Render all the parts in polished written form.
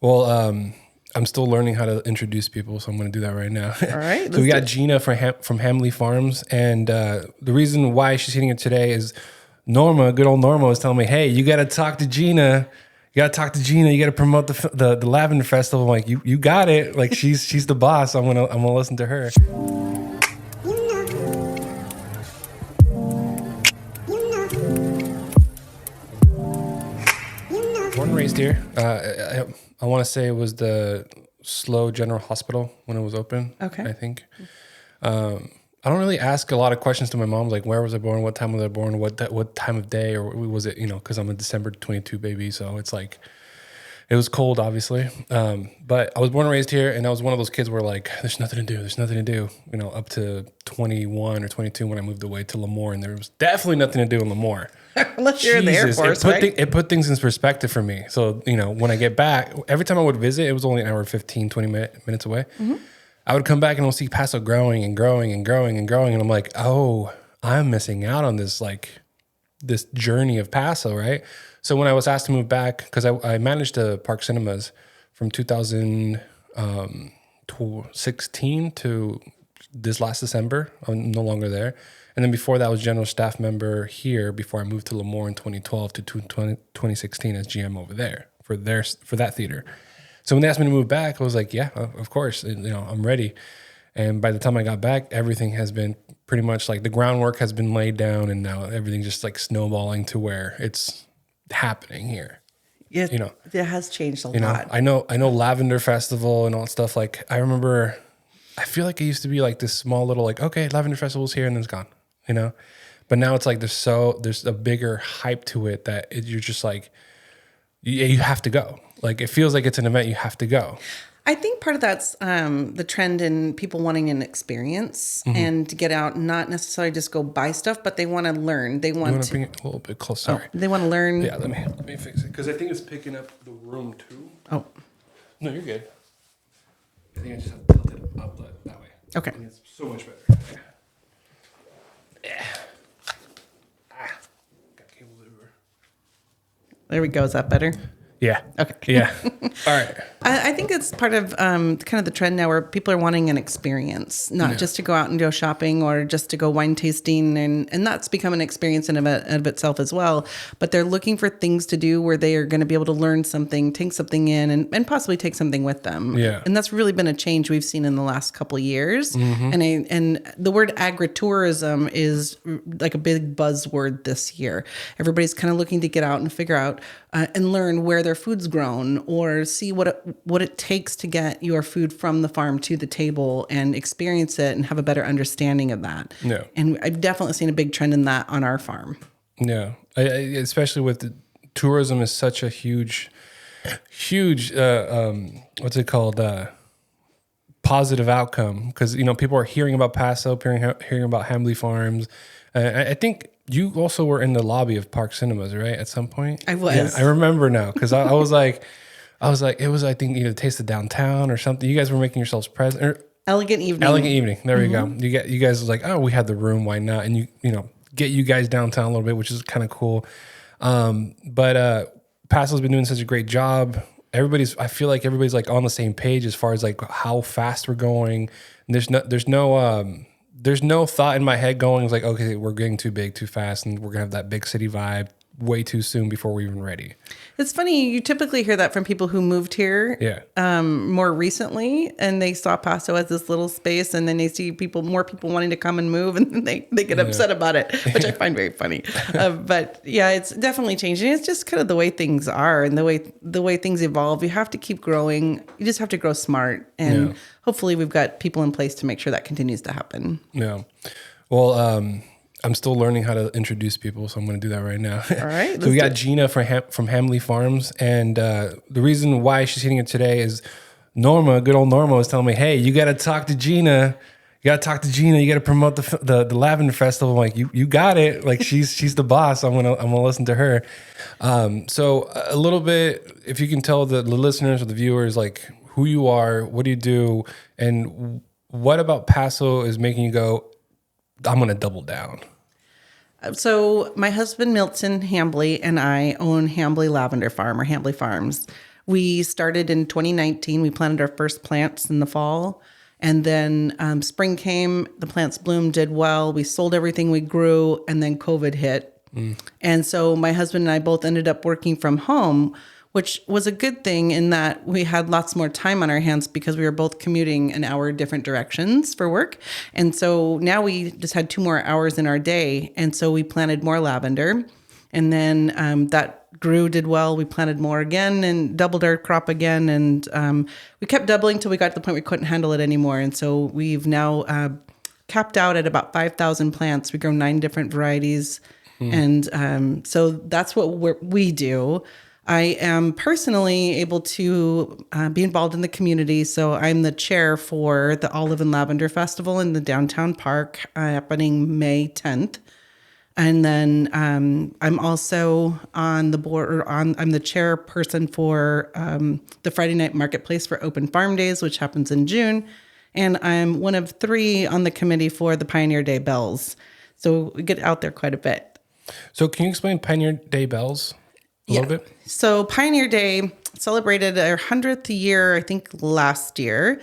Well, I'm still learning how to introduce people, so I'm going to do that right now. All right. So we got Gina from Hambly Farms, and the reason why she's hitting it today is Norma, good old Norma, was telling me, "Hey, you got to talk to Gina. You got to talk to Gina. You got to promote the Lavender Festival." I'm like, you got it. Like she's the boss. I'm gonna listen to her. Born and raised here. I want to say it was the Slow General Hospital when it was open. Okay. I think. I don't really ask a lot of questions to my mom, like where was I born, what time was I born, what time of day, or was it, because I'm a December 22 baby, so it's like it was cold, obviously. But I was born and raised here, and I was one of those kids where like there's nothing to do, up to 21 or 22 when I moved away to Lemoore, and there was definitely nothing to do in Lemoore. Unless you're in the Air Force, right? It put things in perspective for me. So, when I get back, every time I would visit, it was only an hour, 15, 20 minutes away. Mm-hmm. I would come back and I'll see Paso growing and growing and growing and growing. And I'm like, oh, I'm missing out on this, this journey of Paso, right? So when I was asked to move back, because I managed the Park Cinemas from 2016 to this last December. I'm no longer there. And then before that, I was general staff member here before I moved to Lemoore in 2012 to 2016 as GM over there for that theater. So when they asked me to move back, I was like, yeah, of course, I'm ready. And by the time I got back, everything has been pretty much like the groundwork has been laid down, and now everything's just like snowballing to where it's happening here. Yeah, it has changed a lot. I know Lavender Festival and all that stuff. Like I remember, I feel like it used to be like this small little okay, Lavender Festival's here and then it's gone, But now it's like there's a bigger hype to it that you're just like, you have to go. Like it feels like it's an event you have to go. I think part of that's the trend in people wanting an experience and to get out and not necessarily just go buy stuff, but they want to learn. They want to bring it a little bit closer. Oh, they want to learn. Yeah, let me fix it because I think it's picking up the room too. Oh, no, you're good. I think I just have to tilt it up that way. Okay, it's so much better. Yeah. Got cable everywhere. There we go. Is that better? Yeah. Okay. Yeah. All right. I think it's part of kind of the trend now where people are wanting an experience, not just to go out and go shopping or just to go wine tasting. And that's become an experience in of itself as well. But they're looking for things to do where they are going to be able to learn something, take something in, and possibly take something with them. Yeah. And that's really been a change we've seen in the last couple of years. Mm-hmm. And the word agritourism is like a big buzzword this year. Everybody's kind of looking to get out and figure out and learn where their food's grown or see what it takes to get your food from the farm to the table and experience it and have a better understanding of that. Yeah. And I've definitely seen a big trend in that on our farm. Yeah. Especially with tourism is such a huge, what's it called? Positive outcome. Because, people are hearing about Paso, hearing about Hambly Farms. I think you also were in the lobby of Park Cinemas, right? At some point? I was. Yeah, I remember now because I was like, it was, I think, Taste of Downtown or something. You guys were making yourselves present. Or Elegant Evening. Elegant Evening. There we go. You guys was like, oh, we had the room. Why not? And get you guys downtown a little bit, which is kind of cool. But Paso's been doing such a great job. I feel like everybody's like on the same page as far as like how fast we're going. And there's no thought in my head going like, okay, we're getting too big, too fast, and we're gonna have that big city vibe way too soon before we're even ready. It's funny, you typically hear that from people who moved here more recently, and they saw Paso as this little space, and then they see more people wanting to come and move, and then they get upset about it, which I find very funny. But yeah, it's definitely changing. It's just kind of the way things are and the way things evolve. You have to keep growing. You just have to grow smart, and hopefully we've got people in place to make sure that continues to happen. Yeah. Well, I'm still learning how to introduce people, so I'm going to do that right now. All right. So we got Gina from Hambly Farms, and the reason why she's hitting it today is Norma, good old Norma, was telling me, "Hey, you got to talk to Gina. You got to talk to Gina. You got to promote the Lavender Festival." I'm like, you got it. Like she's the boss. I'm gonna listen to her. So a little bit, if you can tell the listeners or the viewers, like who you are, what do you do, and what about Paso is making you go, I'm gonna double down. So my husband, Milton Hambly, and I own Hambly Lavender Farm or Hambly Farms. We started in 2019. We planted our first plants in the fall. And then spring came, the plants bloomed, did well. We sold everything we grew, and then COVID hit. And so my husband and I both ended up working from home, which was a good thing in that we had lots more time on our hands because we were both commuting an hour different directions for work. And so now we just had 2 more hours in our day. And so we planted more lavender. And then that grew, did well. We planted more again and doubled our crop again. And we kept doubling till we got to the point we couldn't handle it anymore. And so we've now capped out at about 5,000 plants. We grow 9 different varieties. And so that's what we do. I am personally able to be involved in the community. So I'm the chair for the Olive and Lavender Festival in the downtown park happening May 10th. And then I'm also on the board, I'm the chairperson for the Friday Night Marketplace for Open Farm Days, which happens in June. And I'm one of 3 on the committee for the Pioneer Day Bells. So we get out there quite a bit. So can you explain Pioneer Day Bells a little bit? So Pioneer Day celebrated our 100th year, I think, last year.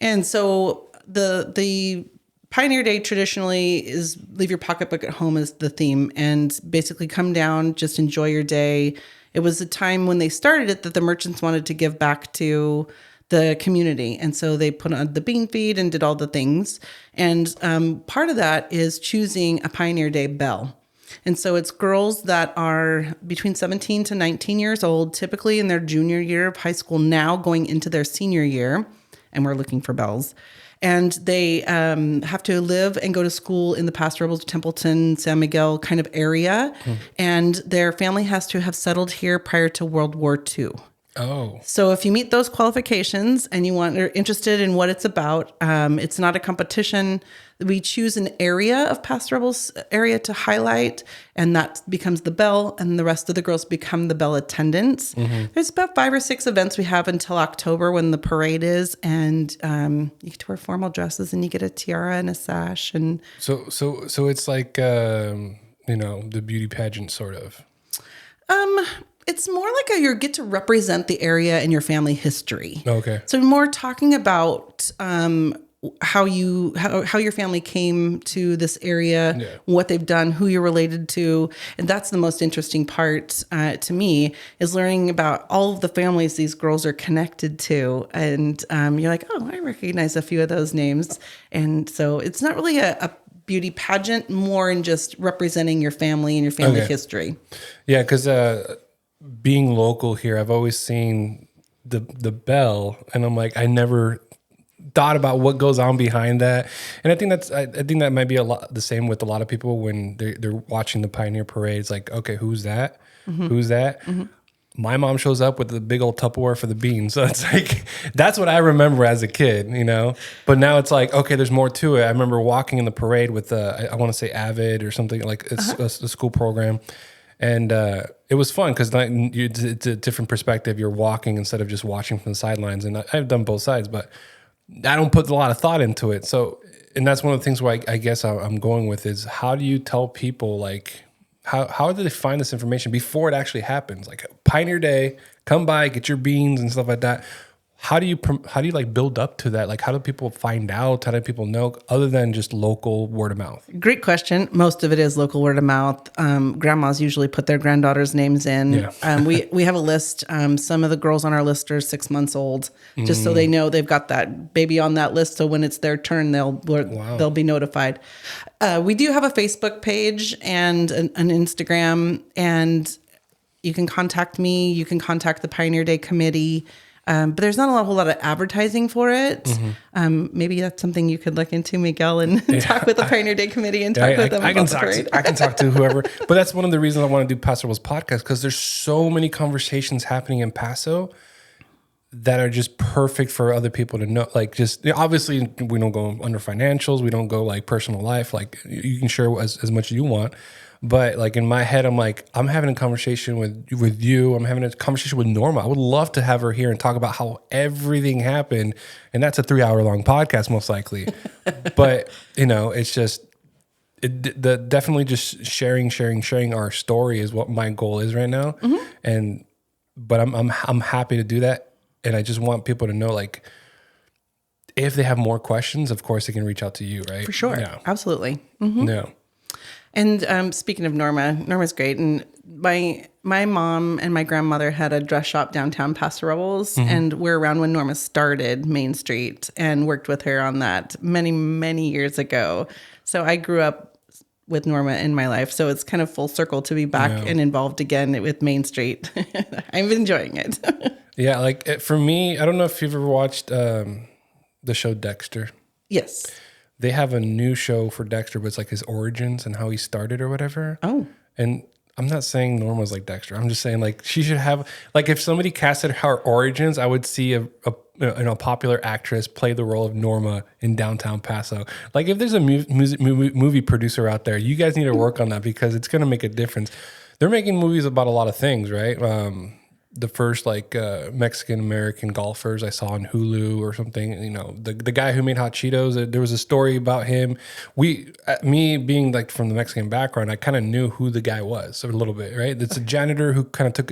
And so the Pioneer Day traditionally is leave your pocketbook at home as the theme and basically come down, just enjoy your day. It was a time when they started it that the merchants wanted to give back to the community. And so they put on the bean feed and did all the things. And part of that is choosing a Pioneer Day belle. And so it's girls that are between 17 to 19 years old, typically in their junior year of high school now, going into their senior year. And we're looking for bells. And they have to live and go to school in the Paso Robles, Templeton, San Miguel kind of area. And their family has to have settled here prior to World War II. Oh. So if you meet those qualifications and are interested in what it's about, it's not a competition. We choose an area of Paso Robles area to highlight, and that becomes the belle, and the rest of the girls become the belle attendants. There's about 5 or 6 events we have until October when the parade is, and you get to wear formal dresses, and you get a tiara and a sash, and so it's like the beauty pageant sort of. It's more like you get to represent the area and your family history. Okay. So more talking about how your family came to this area, what they've done, who you're related to. And that's the most interesting part to me, is learning about all of the families these girls are connected to. And you're like, oh, I recognize a few of those names. And so it's not really a beauty pageant, more in just representing your family and your family history. Yeah, because being local here, I've always seen the bell, and I'm like, I never thought about what goes on behind that. And I think that might be a lot the same with a lot of people when they're watching the Pioneer Parade. It's like, okay, who's that? Who's that? My mom shows up with the big old Tupperware for the beans. So it's like, that's what I remember as a kid, But now it's like, okay, there's more to it. I remember walking in the parade with, I want to say Avid or something, like it's a school program. And it was fun because it's a different perspective. You're walking instead of just watching from the sidelines. And I've done both sides, but I don't put a lot of thought into it. So, and that's one of the things where I guess I'm going with is, how do you tell people, like, how do they find this information before it actually happens? Like Pioneer Day, come by, get your beans and stuff like that. How do you like build up to that? Like, how do people find out? How do people know, other than just local word of mouth? Great question. Most of it is local word of mouth. Grandmas usually put their granddaughters' names in. Yeah. We have a list. Some of the girls on our list are 6 months old, just so they know they've got that baby on that list. So when it's their turn, they'll be notified. We do have a Facebook page and an Instagram, and you can contact me. You can contact the Pioneer Day Committee. But there's not a whole lot of advertising for it. Maybe that's something you could look into, Miguel, and talk with the Pioneer Day Committee and talk with them about the parade. I can talk to whoever. But that's one of the reasons I want to do Paso Robles podcast, because there's so many conversations happening in Paso that are just perfect for other people to know. Like, just obviously we don't go under financials. We don't go like personal life. Like, you can share as much as you want. But like in my head, I'm like, I'm having a conversation with you. I'm having a conversation with Norma. I would love to have her here and talk about how everything happened. And that's a 3-hour long podcast, most likely. But it's just, definitely just sharing our story is what my goal is right now. And but I'm happy to do that. And I just want people to know, like, if they have more questions, of course they can reach out to you, right? For sure. Yeah. Absolutely. Mm-hmm. Yeah. And speaking of Norma's great. And my mom and my grandmother had a dress shop downtown Paso Robles, and we're around when Norma started Main Street and worked with her on that many, many years ago. So I grew up with Norma in my life. So it's kind of full circle to be back and involved again with Main Street. I'm enjoying it. Yeah. Like for me, I don't know if you've ever watched the show Dexter. Yes. They have a new show for Dexter, but it's like his origins and how he started or whatever. Oh. And I'm not saying Norma's like Dexter. I'm just saying, like, she should have, like, if somebody casted her origins, I would see a popular actress play the role of Norma in downtown Paso. Like, if there's a movie producer out there, you guys need to work on that because it's going to make a difference. They're making movies about a lot of things, right? The first Mexican American golfers I saw on Hulu or something. You know, the guy who made hot Cheetos. There was a story about him. Me being like from the Mexican background, I kind of knew who the guy was a little bit, right? It's a janitor who kind of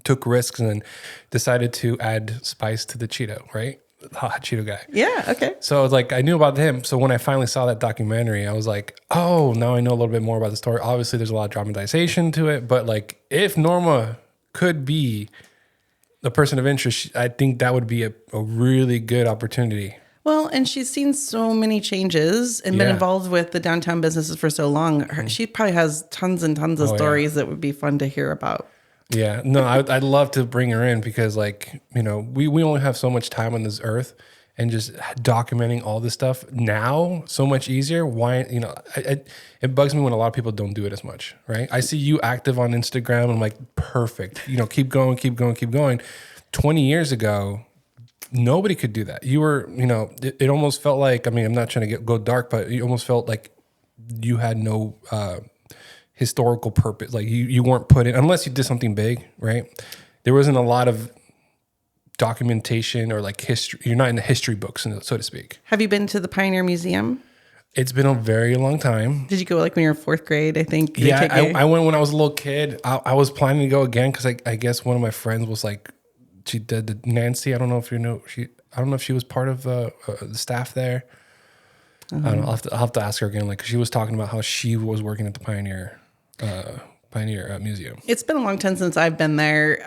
took risks and then decided to add spice to the Cheeto, right? The hot Cheeto guy. Yeah. Okay. So I was like, I knew about him. So when I finally saw that documentary, I was like, oh, now I know a little bit more about the story. Obviously, there's a lot of dramatization to it, but like, if Norma could be a person of interest, I think that would be a really good opportunity. Well, and she's seen so many changes and been involved with the downtown businesses for so long. She probably has tons and tons of stories that would be fun to hear about. Yeah, no, I'd love to bring her in because, like, you know, we only have so much time on this earth, and just documenting all this stuff now so much easier. Why, you know, it bugs me when a lot of people don't do it as much, right? I see you active on Instagram. And I'm like, perfect. You know, keep going, keep going, keep going. 20 years ago, nobody could do that. You were, you know, it almost felt like, I mean, I'm not trying to go dark, but you almost felt like you had no historical purpose. Like you weren't put in, unless you did something big, right? There wasn't a lot of documentation or like history. You're not in the history books, so to speak. Have you been to the Pioneer Museum? It's been a very long time. Did you go like when you were fourth grade, I think? Yeah, I went when I was a little kid. I was planning to go again because I guess one of my friends was like, she did Nancy. I don't know if you know, I don't know if she was part of the staff there. I don't know. I'll have to ask her again. Like, 'cause she was talking about how she was working at the Pioneer Museum. It's been a long time since I've been there.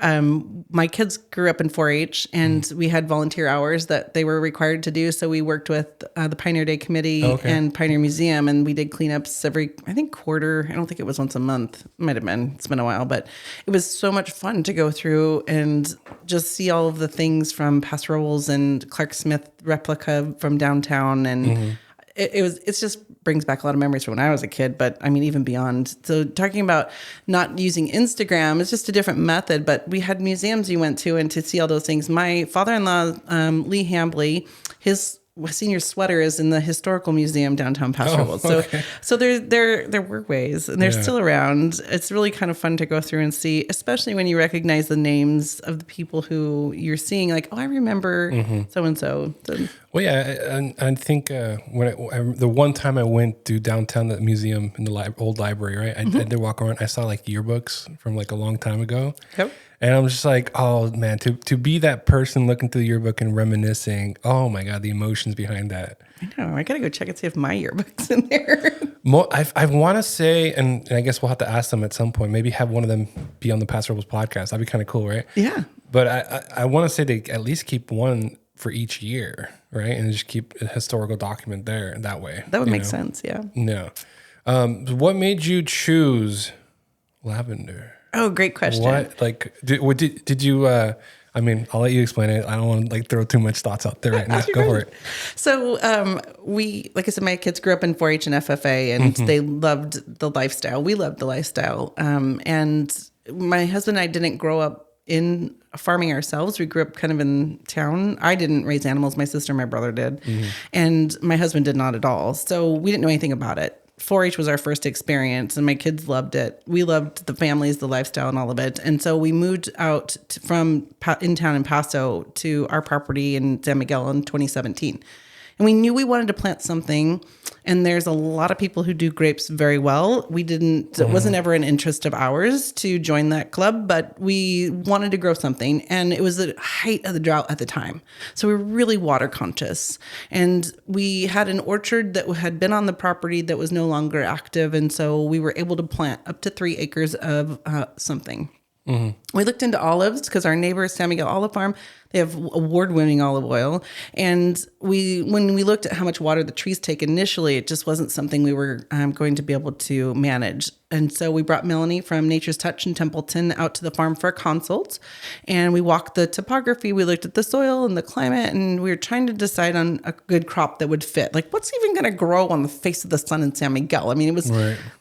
My kids grew up in 4-H, and we had volunteer hours that they were required to do. So we worked with the Pioneer Day Committee and Pioneer Museum, and we did cleanups every, I think, quarter. I don't think it was once a month. It might have been. It's been a while, but it was so much fun to go through and just see all of the things from Paso Robles and Clark Smith replica from downtown, and it's just brings back a lot of memories from when I was a kid, but I mean, even beyond. So talking about not using Instagram, it's just a different method, but we had museums you went to and to see all those things. My father-in-law, Lee Hambly, his senior sweater is in the Historical Museum downtown Paso Robles. So there were ways, and they're still around. It's really kind of fun to go through and see, especially when you recognize the names of the people who you're seeing. Like, oh, I remember so and so. Well, yeah, and I think the one time I went to downtown, the museum in the old library, right? I did walk around. I saw like yearbooks from like a long time ago. Yep. And I'm just like, oh man, to be that person looking through the yearbook and reminiscing. Oh my God, the emotions behind that. I know. I gotta go check and see if my yearbook's in there. I want to say, and I guess we'll have to ask them at some point. Maybe have one of them be on the Paso Robles podcast. That'd be kind of cool, right? Yeah. But I want to say they at least keep one for each year, right? And just keep a historical document there that way. That would make sense. Yeah. No. What made you choose lavender? Oh, great question. What, like, did you, I mean, I'll let you explain it. I don't want to like throw too much thoughts out there right now. Go for it. So, like I said, my kids grew up in 4-H and FFA, and they loved the lifestyle. We loved the lifestyle. And my husband and I didn't grow up in farming ourselves. We grew up kind of in town. I didn't raise animals. My sister and my brother did. And my husband did not at all. So we didn't know anything about it. 4-H was our first experience, and my kids loved it. We loved the families, the lifestyle, and all of it. And so we moved out from in town in Paso to our property in San Miguel in 2017. And we knew we wanted to plant something. And there's a lot of people who do grapes very well. It wasn't ever an interest of ours to join that club, but we wanted to grow something. And it was the height of the drought at the time. So we were really water conscious. And we had an orchard that had been on the property that was no longer active. And so we were able to plant up to 3 acres of something. We looked into olives because our neighbor, San Miguel Olive Farm, they have award-winning olive oil. And when we looked at how much water the trees take initially, it just wasn't something we were going to be able to manage. And so we brought Melanie from Nature's Touch in Templeton out to the farm for a consult. And we walked the topography. We looked at the soil and the climate, and we were trying to decide on a good crop that would fit. Like, what's even going to grow on the face of the sun in San Miguel? I mean, it was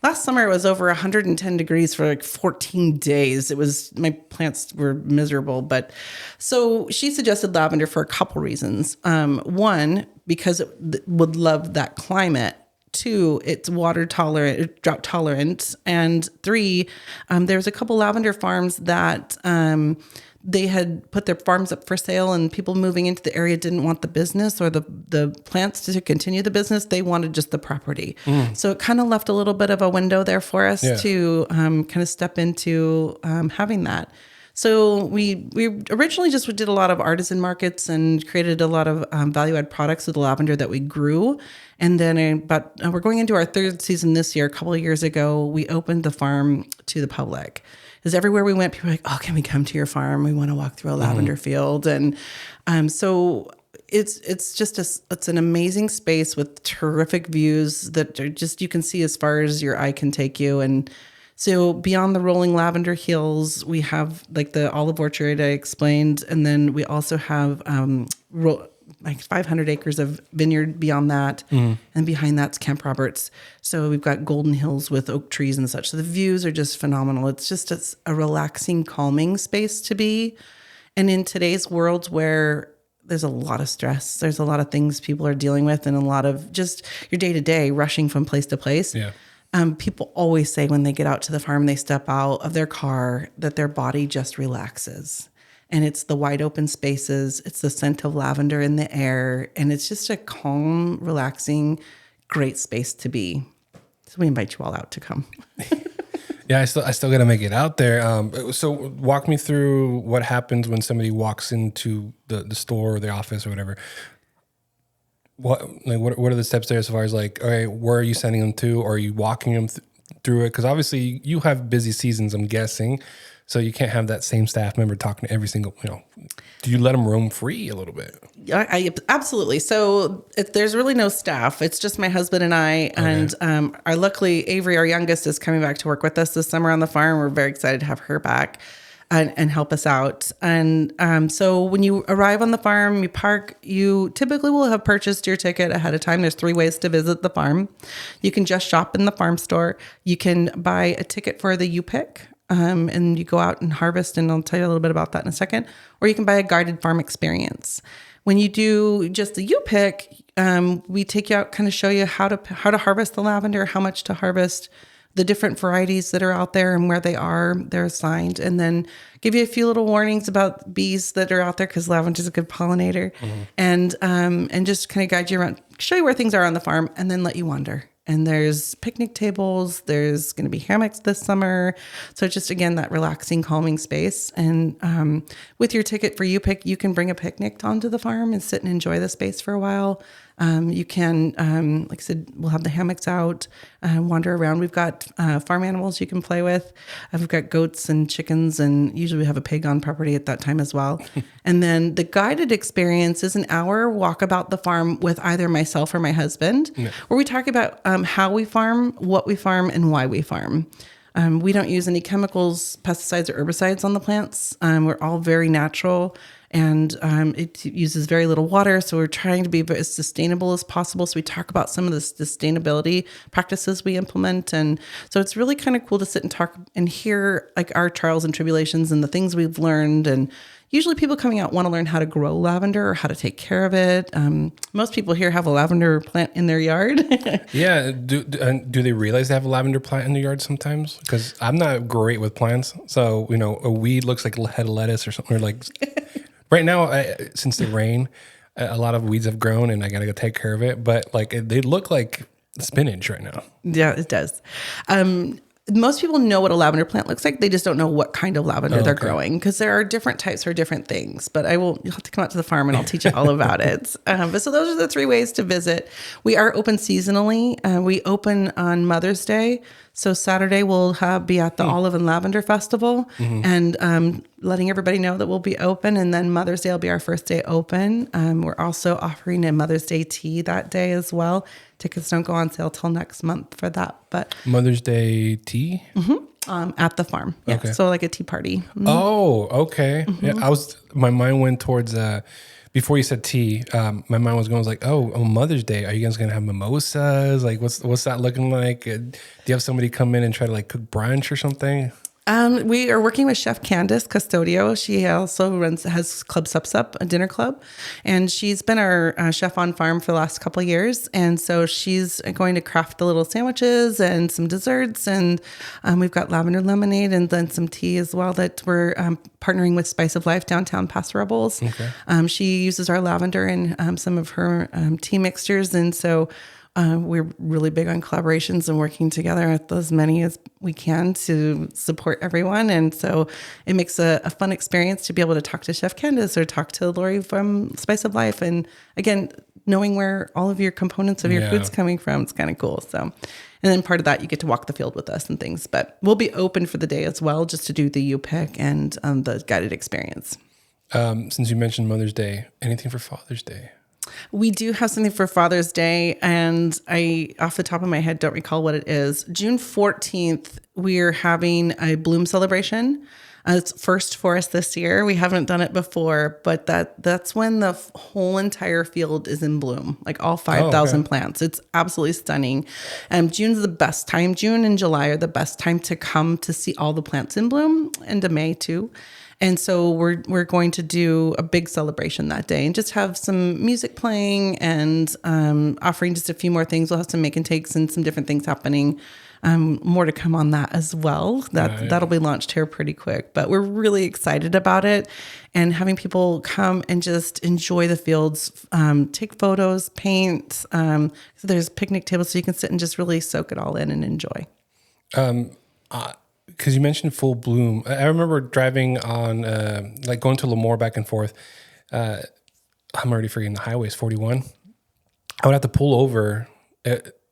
last summer, it was over 110 degrees for like 14 days. My plants were miserable. But so she suggested lavender for a couple reasons. One, because it would love that climate. 2, it's water tolerant, drought tolerant. And 3, there's a couple lavender farms that they had put their farms up for sale, and people moving into the area didn't want the business or the plants to continue the business. They wanted just the property. So it kind of left a little bit of a window there for us to kind of step into having that. So we originally just did a lot of artisan markets and created a lot of value-add products with the lavender that we grew. And then we're going into our 3rd season this year. A couple of years ago, we opened the farm to the public. Because everywhere we went, people were like, oh, can we come to your farm? We want to walk through a lavender field. And so it's an amazing space with terrific views that are just, you can see as far as your eye can take you. And so beyond the rolling lavender hills, we have like the olive orchard I explained. And then we also have like 500 acres of vineyard beyond that. And behind that's Camp Roberts. So we've got golden hills with oak trees and such. So the views are just phenomenal. It's just a relaxing, calming space to be. And in today's world where there's a lot of stress, there's a lot of things people are dealing with, and a lot of just your day to day rushing from place to place. Yeah. People always say when they get out to the farm, they step out of their car, that their body just relaxes. And it's the wide open spaces. It's the scent of lavender in the air. And it's just a calm, relaxing, great space to be. So we invite you all out to come. Yeah, I still got to make it out there. So walk me through what happens when somebody walks into the store or the office or whatever. What are the steps there as far as like, all right, where are you sending them to? Or are you walking them through it? Because obviously you have busy seasons, I'm guessing. So you can't have that same staff member talking to every single, do you let them roam free a little bit? I absolutely. So there's really no staff. It's just my husband and I. Okay. And luckily, Avery, our youngest, is coming back to work with us this summer on the farm. We're very excited to have her back and help us out. And so when you arrive on the farm, you park, you typically will have purchased your ticket ahead of time. There's 3 ways to visit the farm. You can just shop in the farm store. You can buy a ticket for the U-Pick. And you go out and harvest, and I'll tell you a little bit about that in a second. Or you can buy a guided farm experience. When you do just the U-Pick, we take you out, kind of show you how to harvest the lavender, how much to harvest, the different varieties that are out there and where they're assigned, and then give you a few little warnings about bees that are out there, because lavender is a good pollinator, and just kind of guide you around, show you where things are on the farm, and then let you wander. And there's picnic tables. There's going to be hammocks this summer. So just, again, that relaxing, calming space. And with your ticket for U-Pick, you can bring a picnic onto the farm and sit and enjoy the space for a while. You can, like I said, we'll have the hammocks out, wander around. We've got farm animals you can play with. We've got goats and chickens, and usually we have a pig on property at that time as well. And then the guided experience is an hour walk about the farm with either myself or my husband, where we talk about how we farm, what we farm, and why we farm. We don't use any chemicals, pesticides, or herbicides on the plants. We're all very natural. And it uses very little water, so we're trying to be as sustainable as possible. So we talk about some of the sustainability practices we implement, and so it's really kind of cool to sit and talk and hear like our trials and tribulations and the things we've learned. And usually people coming out want to learn how to grow lavender or how to take care of it. Most people here have a lavender plant in their yard. Yeah. Do they realize they have a lavender plant in their yard sometimes? Because I'm not great with plants. So, a weed looks like a head of lettuce or something, or like... Right now, since the rain, a lot of weeds have grown and I got to go take care of it. But like they look like spinach right now. Yeah, it does. Most people know what a lavender plant looks like. They just don't know what kind of lavender they're growing, because there are different types for different things. But you'll have to come out to the farm and I'll teach you all about it. But so those are the 3 ways to visit. We are open seasonally. We open on Mother's Day. So Saturday we'll be at the Olive and Lavender Festival and letting everybody know that we'll be open. And then Mother's Day will be our first day open. We're also offering a Mother's Day tea that day as well. Tickets don't go on sale till next month for that. But Mother's Day tea? At the farm. Yeah. Okay. So like a tea party. Oh, okay. Yeah, my mind went towards before you said tea, my mind was going like, on Mother's Day, are you guys gonna have mimosas? Like what's that looking like? Do you have somebody come in and try to like cook brunch or something? We are working with Chef Candace Custodio. She also has Club Sups Up, a dinner club, and she's been our chef on farm for the last couple of years. And so she's going to craft the little sandwiches and some desserts, and we've got lavender lemonade and then some tea as well that we're partnering with Spice of Life downtown Paso Robles. Okay. She uses our lavender in some of her tea mixtures, and so we're really big on collaborations and working together at as many as we can to support everyone. And so it makes a fun experience to be able to talk to Chef Candace or talk to Lori from Spice of Life. And again, knowing where all of your components of your food's coming from, it's kind of cool. So, and then part of that, you get to walk the field with us and things. But we'll be open for the day as well, just to do the U-Pick and the guided experience. Since you mentioned Mother's Day, anything for Father's Day? We do have something for Father's Day, and I, off the top of my head, don't recall what it is. June 14th, we're having a bloom celebration. It's first for us this year. We haven't done it before, but that's when the whole entire field is in bloom, like all 5,000 plants. It's absolutely stunning. June's the best time. June and July are the best time to come to see all the plants in bloom, and May too. And so we're going to do a big celebration that day and just have some music playing and offering just a few more things. We'll have some make and takes and some different things happening. More to come on that as well. That'll be launched here pretty quick. But we're really excited about it and having people come and just enjoy the fields, take photos, paint. So there's picnic tables so you can sit and just really soak it all in and enjoy. Because you mentioned full bloom. I remember driving on, like going to Lemoore back and forth. I'm already forgetting the highways, 41. I would have to pull over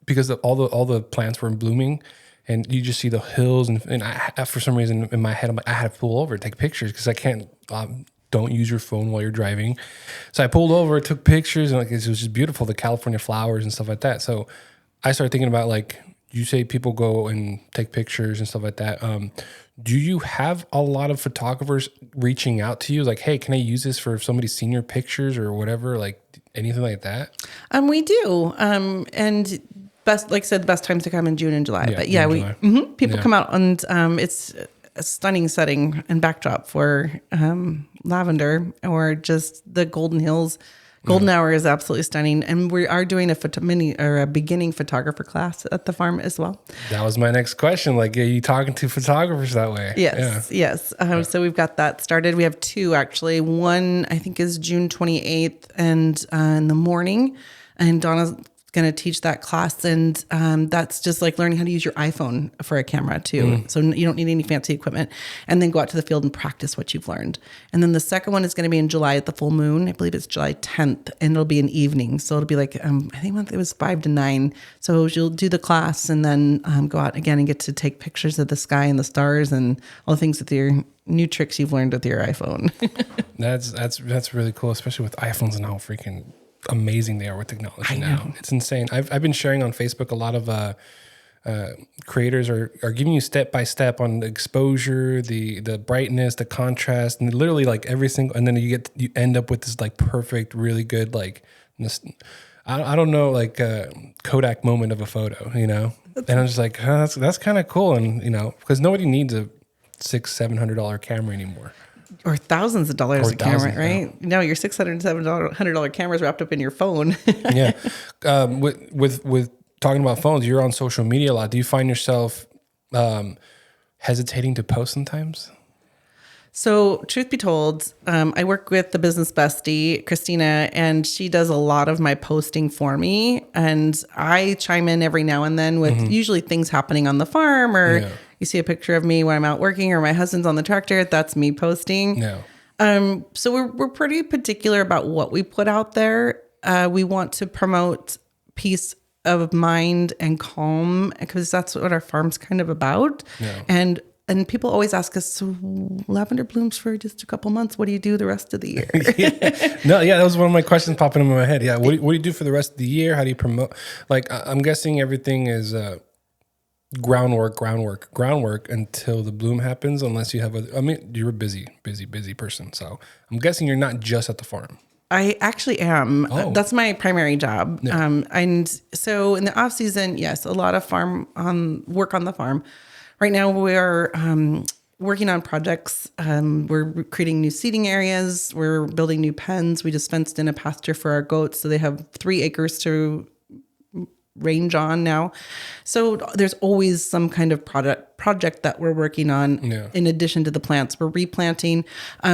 because all the plants were blooming, and you just see the hills. And I, for some reason in my head, I'm like, I had to pull over, take pictures because I can't. Don't use your phone while you're driving. So I pulled over, took pictures, and like it was just beautiful, the California flowers and stuff like that. So I started thinking about like. You say people go and take pictures and stuff like that. Do you have a lot of photographers reaching out to you? Like, hey, can I use this for somebody's senior pictures or whatever? Like anything like that? We do. And best, like I said, the best times to come in June and July. Yeah, but yeah, people come out and it's a stunning setting and backdrop for lavender or just the Golden Hills. Golden Hour is absolutely stunning, and we are doing a beginning photographer class at the farm as well. That was my next question. Like, are you talking to photographers that way? Yes, yes. So we've got that started. We have 2 actually. One I think is June 28th, and in the morning, and Donna's going to teach that class, and that's just like learning how to use your iPhone for a camera too. So you don't need any fancy equipment, and then go out to the field and practice what you've learned. And then the second one is going to be in July at the full moon. I believe it's July 10th, and it'll be an evening. So it'll be like I think it was 5 to 9. So you'll do the class and then go out again and get to take pictures of the sky and the stars and all the things with your new tricks you've learned with your iPhone. That's really cool, especially with iPhones and how freaking amazing they are with technology now. It's insane. I've been sharing on Facebook a lot of creators are giving you step by step on the exposure, the brightness, the contrast, and literally like every single. And then you end up with this like perfect, really good like I don't know like Kodak moment of a photo, you know. And I'm just like that's kind of cool, and you know because nobody needs a $600-700 camera anymore. Or thousands of dollars a camera, right? No, your $600-700 camera is wrapped up in your phone. Yeah. With talking about phones, you're on social media a lot. Do you find yourself hesitating to post sometimes? So, truth be told, I work with the business bestie, Christina, and she does a lot of my posting for me. And I chime in every now and then with usually things happening on the farm, or you see a picture of me when I'm out working, or my husband's on the tractor. That's me posting. So we're pretty particular about what we put out there. We want to promote peace of mind and calm, because that's what our farm's kind of about. And people always ask us, so lavender blooms for just a couple months. What do you do the rest of the year? That was one of my questions popping in my head. Yeah. What do you do for the rest of the year? How do you promote? Like, I'm guessing everything is groundwork until the bloom happens, unless you have you're a busy person. So I'm guessing you're not just at the farm. I actually am. That's my primary job. And so in the off season, yes, a lot of work on the farm. Right now, we're working on projects. We're creating new seating areas. We're building new pens. We just fenced in a pasture for our goats, so they have 3 acres to range on now. So there's always some kind of project that we're working on in addition to the plants. We're replanting.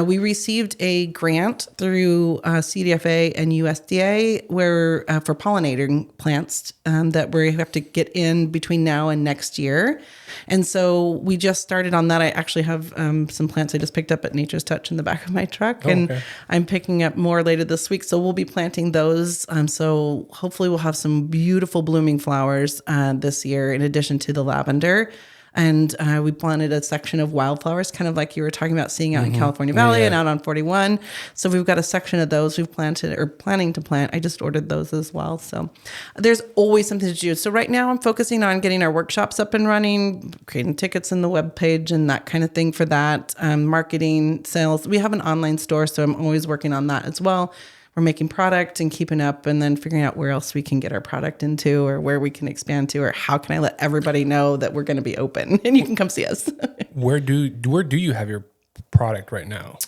We received a grant through CDFA and USDA where for pollinating plants that we have to get in between now and next year. And so we just started on that. I actually have some plants I just picked up at Nature's Touch in the back of my truck. I'm picking up more later this week. So we'll be planting those. So hopefully we'll have some beautiful blooming flowers this year in addition to the lavender. And we planted a section of wildflowers, kind of like you were talking about seeing out in California Valley and out on 41. So we've got a section of those we've planted or planning to plant. I just ordered those as well. So there's always something to do. So right now I'm focusing on getting our workshops up and running, creating tickets in the webpage and that kind of thing for that, marketing, sales. We have an online store, so I'm always working on that as well. We're making product and keeping up, and then figuring out where else we can get our product into, or where we can expand to, or how can I let everybody know that we're going to be open and you can come see us. Where do you have your product right now?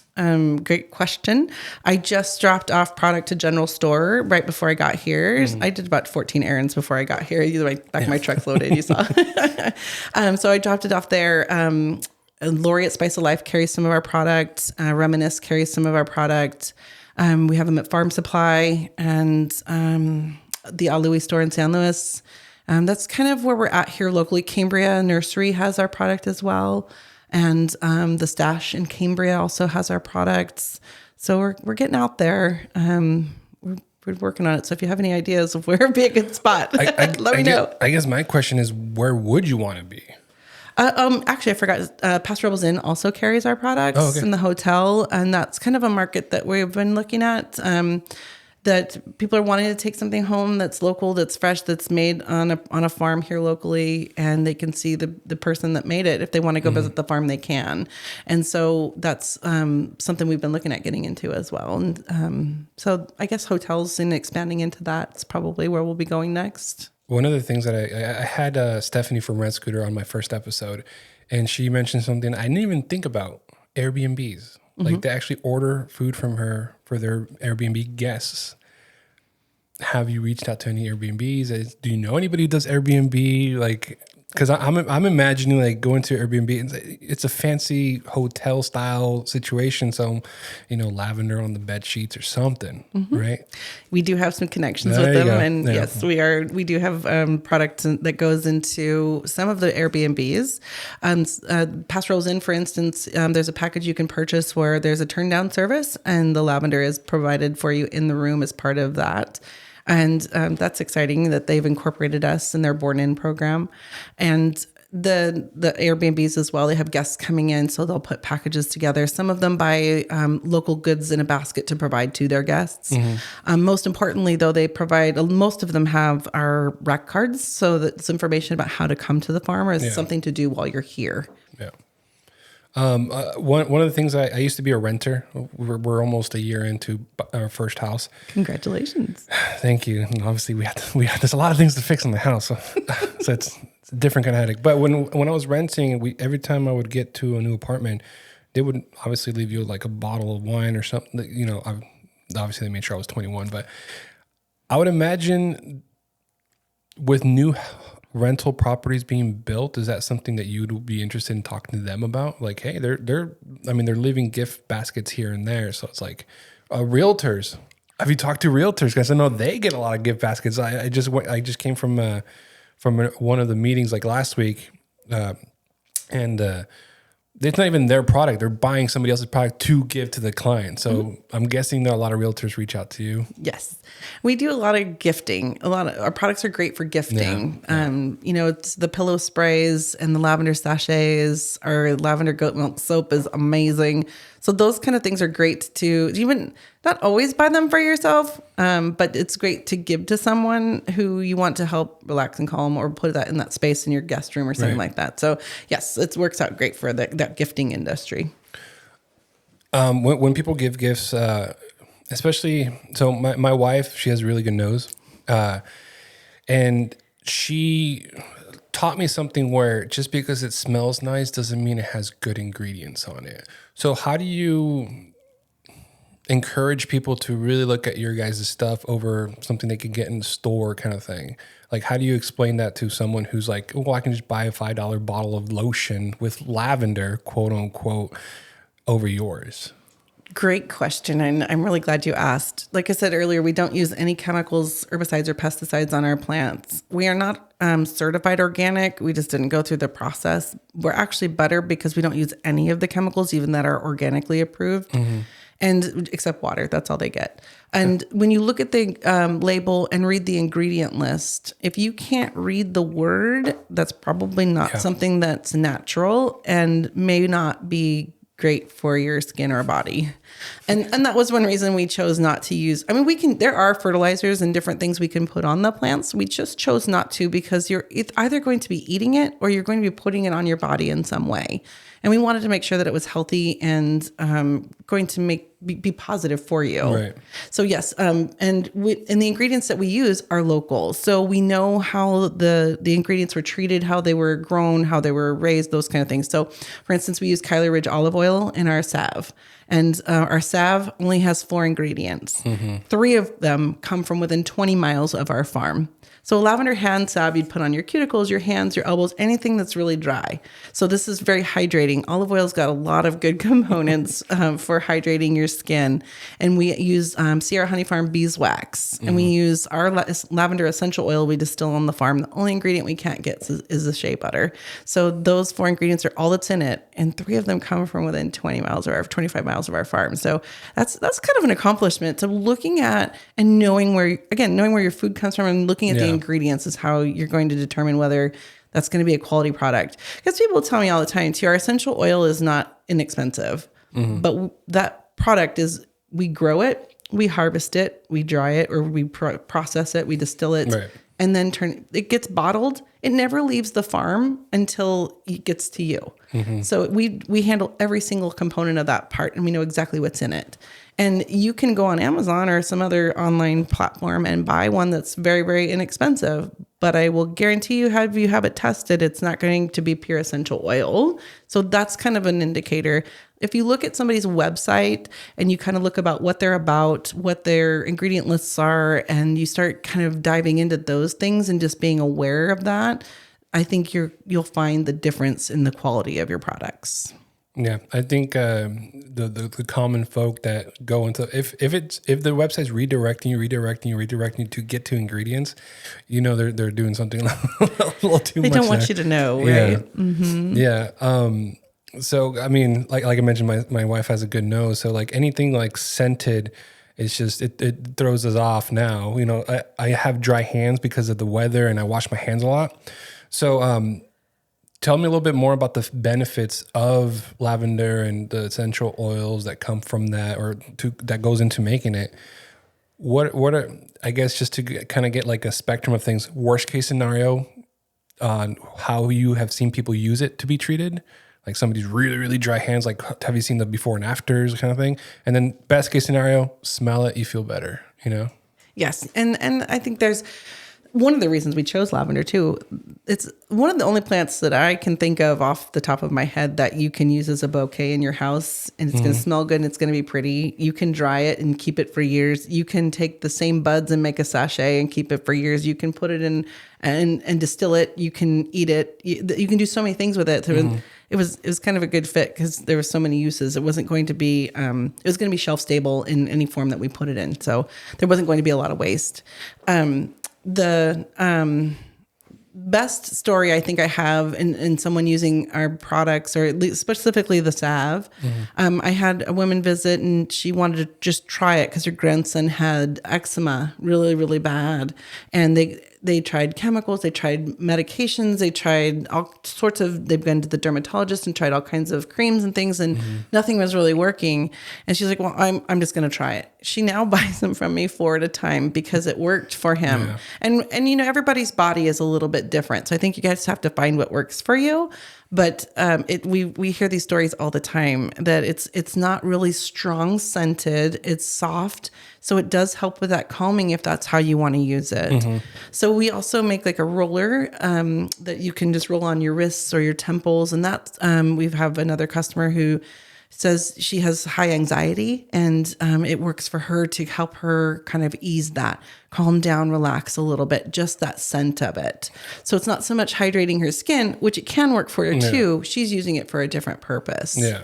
Great question. I just dropped off product to general store right before I got here. I did about 14 errands before I got here. Back my truck's loaded, you saw. So I dropped it off there. Lori at Spice of Life carries some of our product. Reminisce carries some of our product. We have them at Farm Supply and the Alui store in San Luis. That's kind of where we're at here locally. Cambria Nursery has our product as well. And the Stash in Cambria also has our products. So we're getting out there. We're working on it. So if you have any ideas of where would be a good spot, let me know. I guess my question is, where would you want to be? Actually, I forgot. Paso Robles Inn also carries our products in the hotel, and that's kind of a market that we've been looking at. That people are wanting to take something home that's local, that's fresh, that's made on a farm here locally, and they can see the person that made it. If they want to go visit the farm, they can. And so that's something we've been looking at getting into as well. And so I guess hotels and expanding into that's probably where we'll be going next. One of the things that I had Stephanie from Red Scooter on my first episode, and she mentioned something I didn't even think about: Airbnbs. Like, they actually order food from her for their Airbnb guests. Have you reached out to any Airbnbs? Do you know anybody who does Airbnb? Like, because I'm imagining like going to Airbnb and it's a fancy hotel style situation. So, lavender on the bed sheets or something, right? We do have some connections with them, and yes, we do have product that goes into some of the Airbnbs. Paso Robles Inn, for instance, there's a package you can purchase where there's a turn down service, and the lavender is provided for you in the room as part of that. And that's exciting that they've incorporated us in their Born In program. And the Airbnbs as well, they have guests coming in, so they'll put packages together. Some of them buy local goods in a basket to provide to their guests. Most importantly, though, most of them have our rec cards, so that's information about how to come to the farm, or something to do while you're here. Yeah. One of the things I used to be a renter. We're almost a year into our first house. Congratulations! Thank you. And obviously, there's a lot of things to fix in the house, so it's a different kind of headache. But when I was renting, every time I would get to a new apartment, they would obviously leave you like a bottle of wine or something. Obviously they made sure I was 21, but I would imagine with new rental properties being built, is that something that you'd be interested in talking to them about? Like, hey, they're leaving gift baskets here and there. So it's like, realtors. Have you talked to realtors? Because I know they get a lot of gift baskets. I just came from one of the meetings like last week, and it's not even their product. They're buying somebody else's product to give to the client. So I'm guessing that a lot of realtors reach out to you. Yes. We do a lot of gifting. A lot of our products are great for gifting. Yeah. It's the pillow sprays and the lavender sachets. Our lavender goat milk soap is amazing. So those kind of things are great to even not always buy them for yourself, but it's great to give to someone who you want to help relax and calm, or put that in that space in your guest room or something like that. So yes, it works out great for that gifting industry. When people give gifts, especially, so my wife, she has a really good nose, and she taught me something where just because it smells nice doesn't mean it has good ingredients on it. So how do you encourage people to really look at your guys' stuff over something they could get in the store kind of thing? Like, how do you explain that to someone who's like, well, I can just buy a $5 bottle of lotion with lavender, quote unquote, over yours? Great question. And I'm really glad you asked. Like I said earlier, we don't use any chemicals, herbicides, or pesticides on our plants. We are not certified organic. We just didn't go through the process. We're actually better because we don't use any of the chemicals, even that are organically approved. And except water, that's all they get. And when you look at the label and read the ingredient list, if you can't read the word, that's probably not something that's natural and may not be great for your skin or body. And that was one reason we chose not to use. I mean, there are fertilizers and different things we can put on the plants. We just chose not to because it's either going to be eating it or you're going to be putting it on your body in some way. And we wanted to make sure that it was healthy and going to be positive for you. Right. So yes, and the ingredients that we use are local. So we know how the ingredients were treated, how they were grown, how they were raised, those kind of things. So for instance, we use Kaale Ridge olive oil in our salve. And our salve only has 4 ingredients. 3 of them come from within 20 miles of our farm. So lavender hand salve you'd put on your cuticles, your hands, your elbows, anything that's really dry. So this is very hydrating. Olive oil's got a lot of good components for hydrating your skin. And we use Sierra Honey Farm beeswax. And we use our lavender essential oil we distill on the farm. The only ingredient we can't get is the shea butter. So those 4 ingredients are all that's in it. And 3 of them come from within 20 miles or 25 miles of our farm. So that's kind of an accomplishment. So looking at and knowing where your food comes from and looking at the ingredients is how you're going to determine whether that's going to be a quality product. Because people tell me all the time too, our essential oil is not inexpensive, but that product is, we grow it, we harvest it, we dry it, or we process it, we distill it, and then it gets bottled. It never leaves the farm until it gets to you. So we handle every single component of that part, and we know exactly what's in it. And you can go on Amazon or some other online platform and buy one that's very, very inexpensive. But I will guarantee you, if you have it tested, it's not going to be pure essential oil. So that's kind of an indicator. If you look at somebody's website and you kind of look about what they're about, what their ingredient lists are, and you start kind of diving into those things and just being aware of that, I think you'll find the difference in the quality of your products. Yeah, I think the common folk that go into if the website's redirecting you to get to ingredients, they're doing something a little too much. They don't want you to know, right? Yeah. So I mean, like I mentioned, my wife has a good nose, so like anything like scented, it's just it throws us off now. I have dry hands because of the weather, and I wash my hands a lot. So tell me a little bit more about the benefits of lavender and the essential oils that come from that, or that goes into making it. What are, I guess, just to kind of get like a spectrum of things, worst case scenario on how you have seen people use it to be treated? Like somebody's really, really dry hands, like have you seen the before and afters kind of thing? And then best case scenario, smell it, you feel better, Yes. And I think there's one of the reasons we chose lavender too. It's one of the only plants that I can think of off the top of my head that you can use as a bouquet in your house, and it's going to smell good and it's going to be pretty. You can dry it and keep it for years. You can take the same buds and make a sachet and keep it for years. You can put it in and distill it. You can eat it. You can do so many things with it. So it was kind of a good fit because there were so many uses. It wasn't going to be it was going to be shelf stable in any form that we put it in. So there wasn't going to be a lot of waste. The best story I think I have in someone using our products, or at least specifically the salve. I had a woman visit and she wanted to just try it because her grandson had eczema really, really bad. And they tried chemicals, they tried medications, they tried all sorts of, they've been to the dermatologist and tried all kinds of creams and things, and nothing was really working. And she's like, well, I'm just going to try it. She now buys them from me 4 at a time because it worked for him. Yeah. And you know, everybody's body is a little bit different. So I think you guys have to find what works for you. But we hear these stories all the time that it's not really strong scented. It's soft, so it does help with that calming if that's how you want to use it. So we also make like a roller that you can just roll on your wrists or your temples, and that we have another customer who says she has high anxiety, and it works for her to help her kind of ease that, calm down, relax a little bit, just that scent of it. So it's not so much hydrating her skin, which it can work for her too. She's using it for a different purpose. Yeah.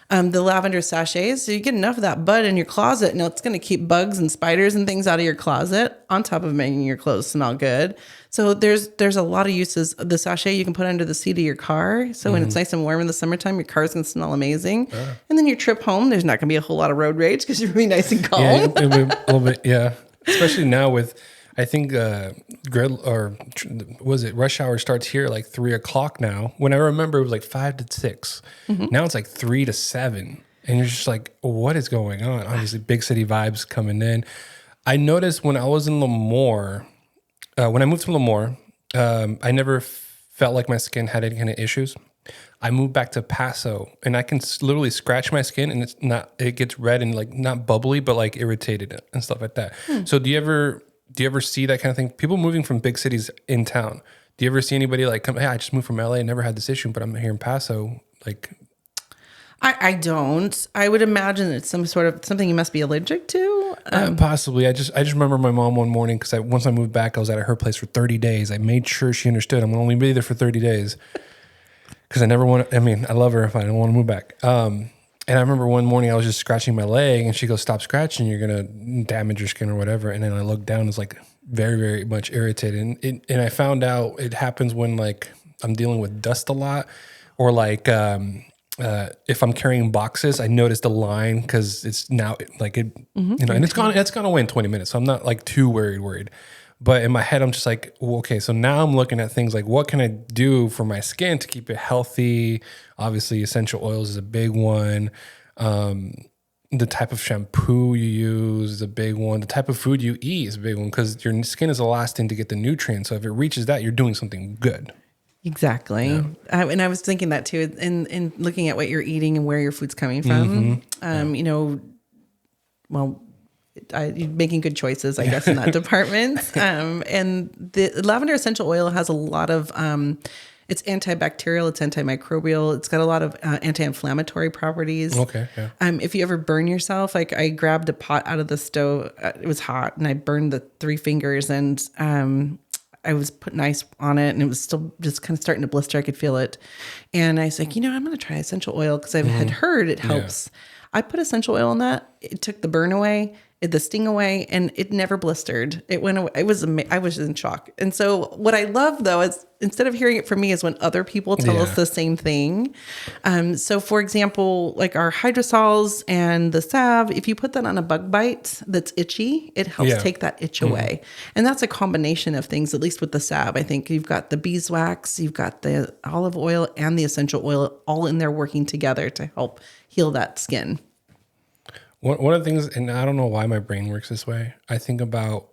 The lavender sachets, so you get enough of that bud in your closet, and it's going to keep bugs and spiders and things out of your closet, on top of making your clothes smell good. So there's a lot of uses. The sachet you can put under the seat of your car, so when it's nice and warm in the summertime, your car's going to smell amazing. And then your trip home, there's not going to be a whole lot of road rage because you're really nice and calm. Yeah, it'll be a little bit, yeah. Especially now with, I think rush hour starts here like 3 o'clock now. When I remember it was like 5 to 6. Now it's like 3 to 7. And you're just like, what is going on? Obviously big city vibes coming in. I noticed when I was in Lemoore, when I moved to Lemoore, I never felt like my skin had any kind of issues. I moved back to Paso, and I can literally scratch my skin, and it gets red and like not bubbly, but like irritated and stuff like that. So do you ever see that kind of thing? People moving from big cities in town. Do you ever see anybody like come, hey, I just moved from LA, never had this issue, but I'm here in Paso? Like, I don't. I would imagine it's some sort of something you must be allergic to. Possibly. I just remember my mom one morning, because once I moved back, I was at her place for 30 days. I made sure she understood I'm going to only be there for 30 days. Because I never want to, I love her if I don't want to move back. And I remember one morning I was just scratching my leg, and she goes, stop scratching, you're going to damage your skin or whatever. And then I looked down, it's like very, very much irritated. And I found out it happens when like I'm dealing with dust a lot, or like if I'm carrying boxes, I noticed a line because it's now like it, you know, and it's gone away in 20 minutes. So I'm not like too worried. But in my head, I'm just like, well, okay, so now I'm looking at things like, what can I do for my skin to keep it healthy? Obviously, essential oils is a big one. The type of shampoo you use is a big one. The type of food you eat is a big one, because your skin is the last thing to get the nutrients. So if it reaches that, you're doing something good. Exactly. Yeah. And I was thinking that too, in looking at what you're eating and where your food's coming from. You know, well, making good choices, I guess, in that department. And the lavender essential oil has a lot of, it's antibacterial, it's antimicrobial, it's got a lot of anti-inflammatory properties. Okay. Yeah. If you ever burn yourself, like I grabbed a pot out of the stove, it was hot, and I burned the 3 fingers, and I was putting ice on it, and it was still just kind of starting to blister. I could feel it. And I was like, I'm going to try essential oil, because I had heard it helps. Yeah. I put essential oil in that. It took the burn away, the sting away, and it never blistered. It went away. I was in shock. And so what I love, though, is instead of hearing it from me, is when other people tell us the same thing. So for example, like our hydrosols and the salve, if you put that on a bug bite that's itchy, it helps take that itch away. And that's a combination of things, at least with the salve. I think you've got the beeswax, you've got the olive oil, and the essential oil all in there working together to help heal that skin. One of the things, and I don't know why my brain works this way, I think about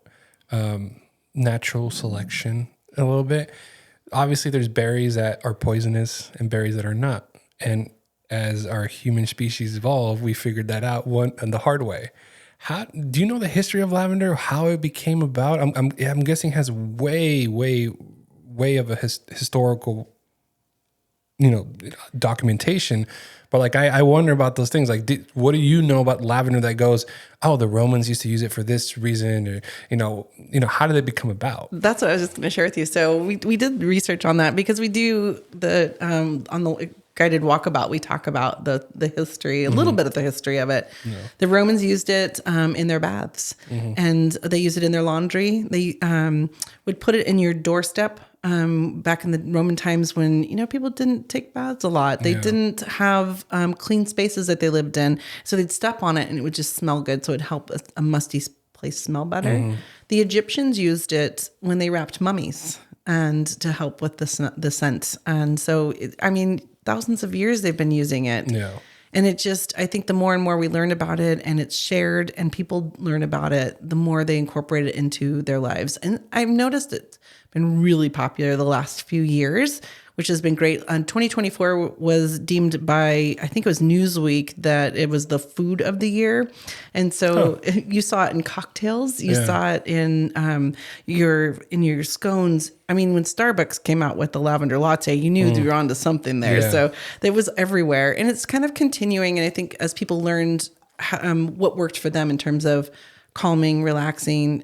natural selection a little bit. Obviously, there's berries that are poisonous and berries that are not. And as our human species evolved, we figured that out the hard way. How do you know the history of lavender? How it became about? I'm guessing it has way of a historical, documentation. But like I wonder about those things. Like, what do you know about lavender that goes, oh, the Romans used to use it for this reason, or how did it become about? That's what I was just going to share with you. So we did research on that because we do the on the guided walkabout, we talk about the history, a little bit of the history of it. Yeah. The Romans used it in their baths, and they used it in their laundry. They would put it in your doorstep. Back in the Roman times when, people didn't take baths a lot. They didn't have clean spaces that they lived in. So they'd step on it and it would just smell good. So it'd help a musty place smell better. The Egyptians used it when they wrapped mummies and to help with the scent. And so, thousands of years they've been using it. Yeah. And it just, I think the more and more we learn about it and it's shared and people learn about it, the more they incorporate it into their lives. And I've noticed it's been really popular the last few years, which has been great. 2024 was deemed by, I think it was Newsweek, that it was the food of the year. And so you saw it in cocktails. You saw it in your scones. I mean, when Starbucks came out with the lavender latte, you knew you were onto something there. Yeah. So it was everywhere. And it's kind of continuing. And I think as people learned what worked for them in terms of calming, relaxing,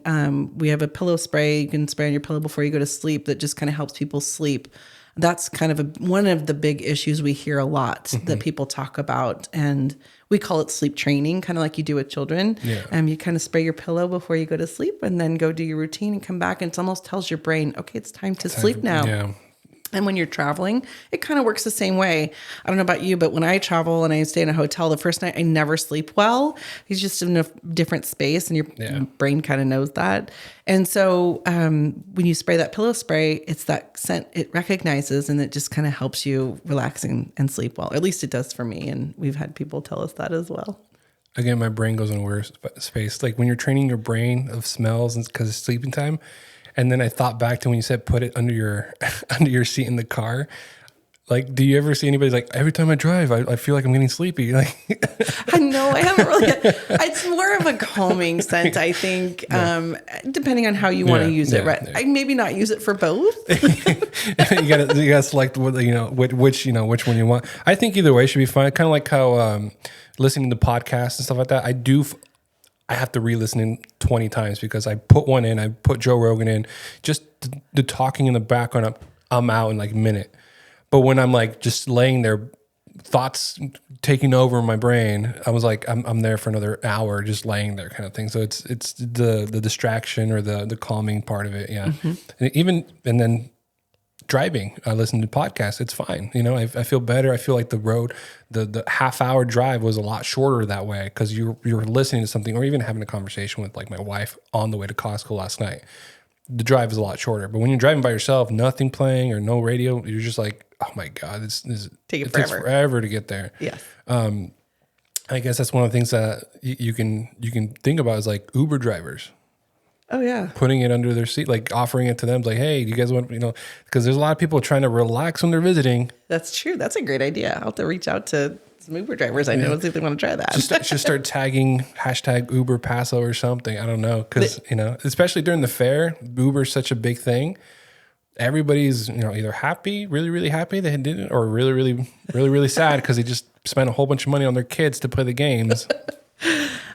we have a pillow spray you can spray on your pillow before you go to sleep that just kind of helps people sleep. That's kind of one of the big issues we hear a lot that people talk about. And we call it sleep training, kind of like you do with children. Yeah. You kind of spray your pillow before you go to sleep and then go do your routine and come back. And it almost tells your brain, okay, it's time to sleep now. Yeah. And when you're traveling, it kind of works the same way. I don't know about you, but when I travel and I stay in a hotel, the first night I never sleep well. It's just in a different space and your brain kind of knows that. And so when you spray that pillow spray, it's that scent it recognizes and it just kind of helps you relax and sleep well. At least it does for me. And we've had people tell us that as well. Again, my brain goes in a weird space. Like when you're training your brain of smells because it's sleeping time. And then I thought back to when you said put it under your seat in the car. Like, do you ever see anybody like every time I drive, I feel like I'm getting sleepy? Like, I know I haven't really. It's more of a calming scent, I think, depending on how you want to use it. Right? I maybe not use it for both. you gotta select which one you want. I think either way should be fine. Kind of like how listening to podcasts and stuff like that. I have to re-listen in 20 times because I put one in, I put Joe Rogan in, just the talking in the background, I'm out in like a minute. But when I'm like just laying there, thoughts taking over my brain, I was like, I'm there for another hour just laying there kind of thing. So it's the distraction or the calming part of it. Yeah. And then driving, I listen to podcasts. It's fine. I feel better. I feel like the road, the half-hour drive was a lot shorter that way because you're listening to something or even having a conversation with like my wife on the way to Costco last night. The drive is a lot shorter. But when you're driving by yourself, nothing playing or no radio, you're just like, oh my God, it takes forever to get there. Yeah. I guess that's one of the things that you can think about is like Uber drivers. Oh, yeah. Putting it under their seat, like offering it to them, like, hey, do you guys want, because there's a lot of people trying to relax when they're visiting. That's true. That's a great idea. I'll have to reach out to some Uber drivers I know and see if they want to try that. Just start tagging hashtag Uber Paso or something. I don't know. Because, especially during the fair, Uber's such a big thing. Everybody's, either happy, really, really happy they did it, or really, really, really, really sad because they just spent a whole bunch of money on their kids to play the games.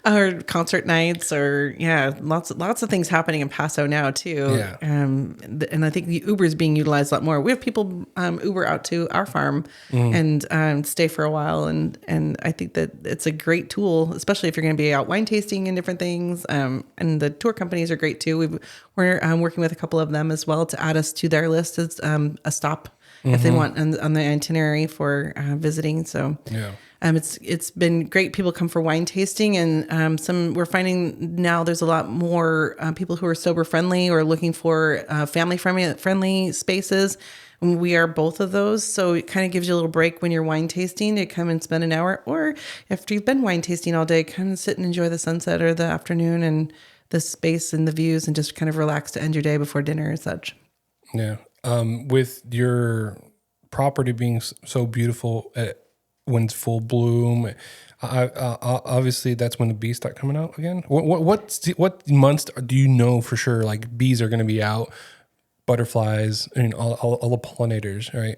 Or concert nights, or lots of things happening in Paso now too. Yeah. And I think the Uber is being utilized a lot more. We have people Uber out to our farm and stay for a while, and I think that it's a great tool, especially if you're going to be out wine tasting and different things. And the tour companies are great too. We're working with a couple of them as well to add us to their list as a stop if they want on the itinerary for visiting. So yeah. It's been great. People come for wine tasting, and we're finding now there's a lot more people who are sober friendly or looking for family friendly spaces. And we are both of those, so it kind of gives you a little break when you're wine tasting to come and spend an hour, or after you've been wine tasting all day, come and sit and enjoy the sunset or the afternoon and the space and the views, and just kind of relax to end your day before dinner and such. Yeah, with your property being so beautiful when it's full bloom, Obviously, that's when the bees start coming out again. What months do you know for sure? Like bees are going to be out, butterflies, and all the pollinators, right?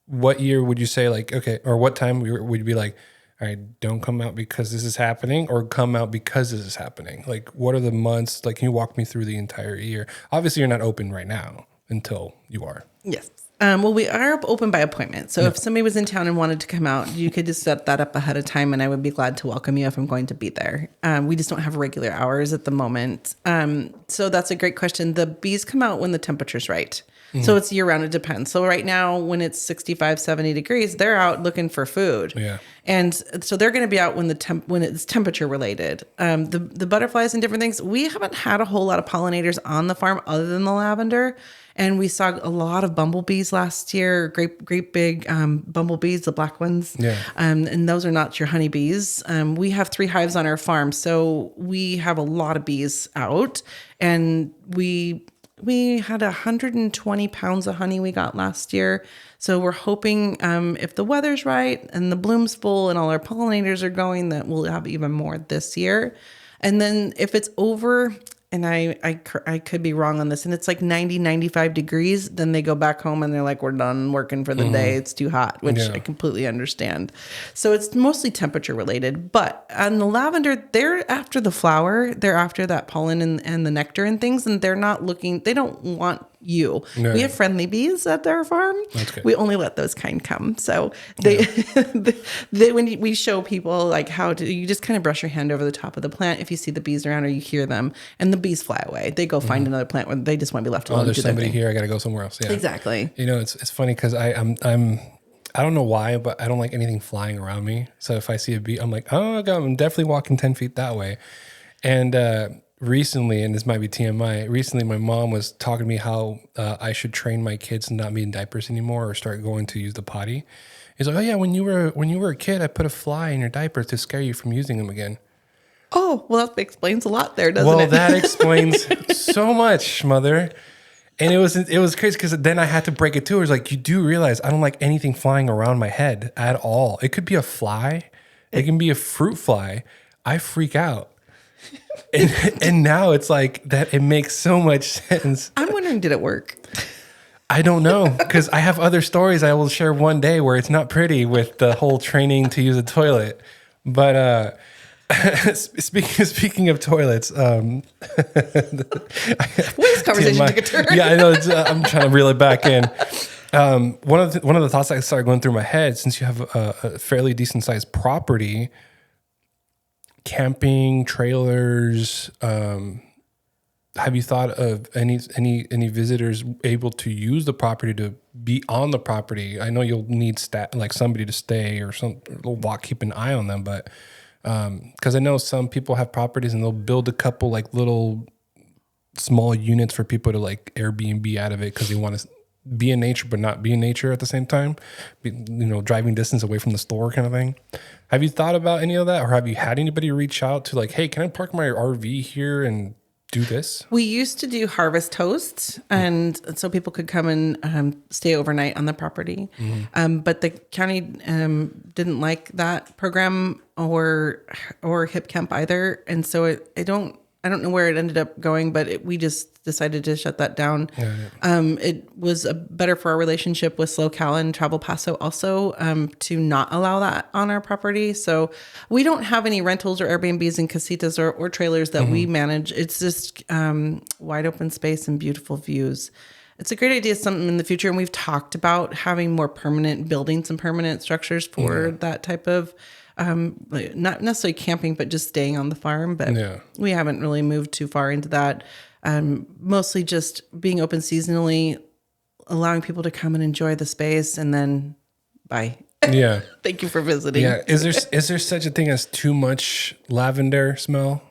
What year would you say like okay, or what time would you be like, all right, don't come out because this is happening, or come out because this is happening? Like, what are the months? Like, can you walk me through the entire year? Obviously, you're not open right now until you are. Yes. Well, we are open by appointment. So if somebody was in town and wanted to come out, you could just set that up ahead of time, and I would be glad to welcome you if I'm going to be there. We just don't have regular hours at the moment. So that's a great question. The bees come out when the temperature's right. Mm-hmm. So it's year round. It depends. So right now, when it's 65, 70 degrees, they're out looking for food. Yeah. And so they're going to be out when when it's temperature related. The butterflies and different things, we haven't had a whole lot of pollinators on the farm other than the lavender. And we saw a lot of bumblebees last year, great big bumblebees, the black ones. Yeah. And those are not your honeybees. We have 3 hives on our farm, so we have a lot of bees out. And we had 120 pounds of honey we got last year. So we're hoping if the weather's right and the bloom's full and all our pollinators are going, that we'll have even more this year. And then if it's over, and I could be wrong on this, and it's like 90, 95 degrees, then they go back home and they're like, we're done working for the day. It's too hot, which I completely understand. So it's mostly temperature related. But on the lavender, they're after the flower. They're after that pollen and the nectar and things, and they're not looking, they don't want you. No. We have friendly bees at our farm. That's good. We only let those kind come. So they when we show people like how to, you just kind of brush your hand over the top of the plant if you see the bees around or you hear them, and the bees fly away. They go find another plant where they just want to be left alone. Oh, there's somebody here. I got to go somewhere else. Yeah, exactly. You know, it's funny because I don't know why, but I don't like anything flying around me. So if I see a bee, I'm like, oh, I'm definitely walking 10 feet that way. And recently, and this might be TMI, recently my mom was talking to me how I should train my kids to not be in diapers anymore or start going to use the potty. He's like, oh yeah, when you were a kid, I put a fly in your diaper to scare you from using them again. Oh, well, that explains a lot there, doesn't it? Well, that explains so much, mother. And it was crazy because then I had to break it to her. It's like, you do realize I don't like anything flying around my head at all. It could be a fly. It can be a fruit fly. I freak out. And now it's like that. It makes so much sense. I'm wondering, did it work? I don't know, because I have other stories I will share one day where it's not pretty with the whole training to use a toilet. But speaking of toilets, this conversation took a turn. Yeah, I know. I'm trying to reel it back in. One of the thoughts that started going through my head, since you have a fairly decent sized property, camping, trailers, have you thought of any visitors able to use the property to be on the property? I know you'll need like somebody to stay or keep an eye on them, but because I know some people have properties and they'll build a couple like little small units for people to like Airbnb out of it because they want to be in nature but not be in nature at the same time, driving distance away from the store kind of thing. Have you thought about any of that, or have you had anybody reach out to like, hey, can I park my RV here and do this? We used to do harvest hosts, and so people could come and stay overnight on the property. Mm-hmm. But the county didn't like that program or hip camp either, and so I don't know where it ended up going, but we just decided to shut that down. Yeah. It was better for our relationship with Kaale and Travel Paso also to not allow that on our property. So we don't have any rentals or Airbnbs and casitas or trailers that we manage. It's just wide open space and beautiful views. It's a great idea, something in the future. And we've talked about having more permanent buildings and permanent structures for that type of not necessarily camping, but just staying on the farm. But we haven't really moved too far into that. Mostly just being open seasonally, allowing people to come and enjoy the space, and then bye. Yeah. Thank you for visiting. Yeah. Is there such a thing as too much lavender smell?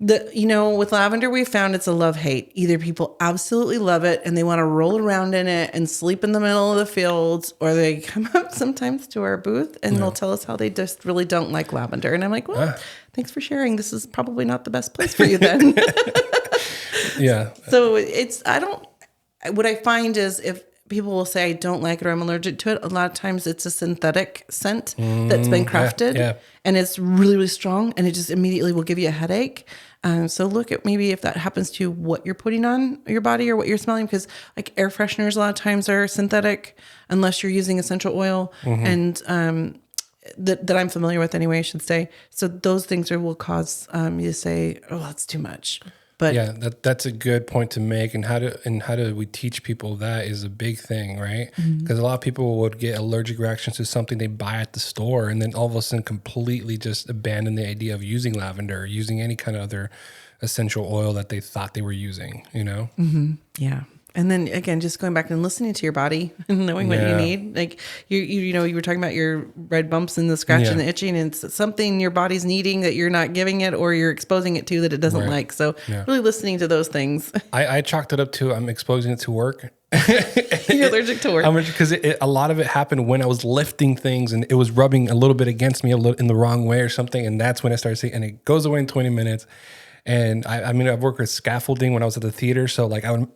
With lavender, we found it's a love-hate. Either people absolutely love it and they want to roll around in it and sleep in the middle of the fields, or they come up sometimes to our booth and they'll tell us how they just really don't like lavender. And I'm like, well, thanks for sharing. This is probably not the best place for you then. Yeah. So what I find is if people will say, I don't like it or I'm allergic to it. A lot of times it's a synthetic scent that's been crafted and it's really, really strong and it just immediately will give you a headache. So look at maybe if that happens to you, what you're putting on your body or what you're smelling, because like air fresheners a lot of times are synthetic unless you're using essential oil and that I'm familiar with anyway, I should say. So those things will cause you to say, oh, that's too much. But yeah, that's a good point to make. And how do we teach people that is a big thing, right? Because a lot of people would get allergic reactions to something they buy at the store, and then all of a sudden completely just abandon the idea of using lavender or using any kind of other essential oil that they thought they were using, you know? Yeah. And then again, just going back and listening to your body and knowing what you need. Like you know, you were talking about your red bumps and the scratching and the itching, and it's something your body's needing that you're not giving it or you're exposing it to that it doesn't like. So really listening to those things. I chalked it up to I'm exposing it to work. You're allergic to work. Because a lot of it happened when I was lifting things and it was rubbing a little bit against me in the wrong way or something. And that's when I started seeing, and it goes away in 20 minutes. And I mean, I've worked with scaffolding when I was at the theater. So like I would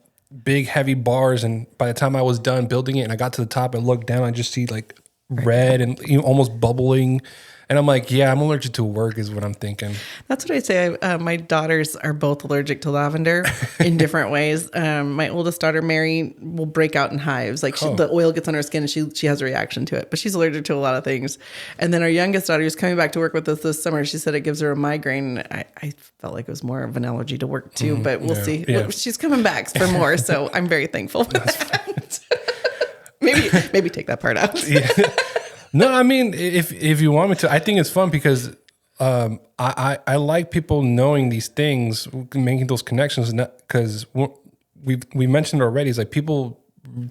big heavy bars, and by the time I was done building it and I got to the top, I looked down, I just see like red and almost bubbling, and I'm like, yeah, I'm allergic to work is what I'm thinking. That's what I say. My daughters are both allergic to lavender in different ways. My oldest daughter, Mary, will break out in hives. Like the oil gets on her skin and she has a reaction to it, but she's allergic to a lot of things. And then our youngest daughter, who's coming back to work with us this summer, she said it gives her a migraine. I felt like it was more of an allergy to work too, but we'll see. Yeah. She's coming back for more, so I'm very thankful for that. maybe take that part out. No, I mean, if you want me to, I think it's fun because I like people knowing these things, making those connections, because we mentioned it already. It's like people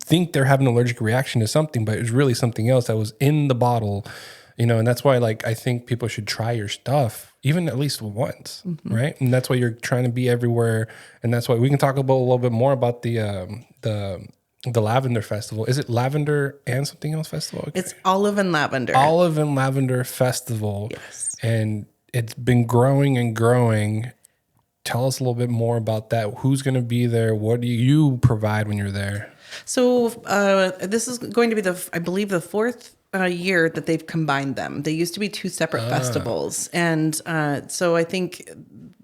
think they're having an allergic reaction to something, but it's really something else that was in the bottle, you know. And that's why, like, I think people should try your stuff, even at least once, right? And that's why you're trying to be everywhere. And that's why we can talk about a little bit more about the Lavender Festival. Is it Lavender and something else festival? Okay. It's Olive and Lavender. Olive and Lavender Festival. Yes. And it's been growing and growing. Tell us a little bit more about that. Who's going to be there? What do you provide when you're there? So this is going to be I believe the fourth year that they've combined them. They used to be two separate festivals. And so I think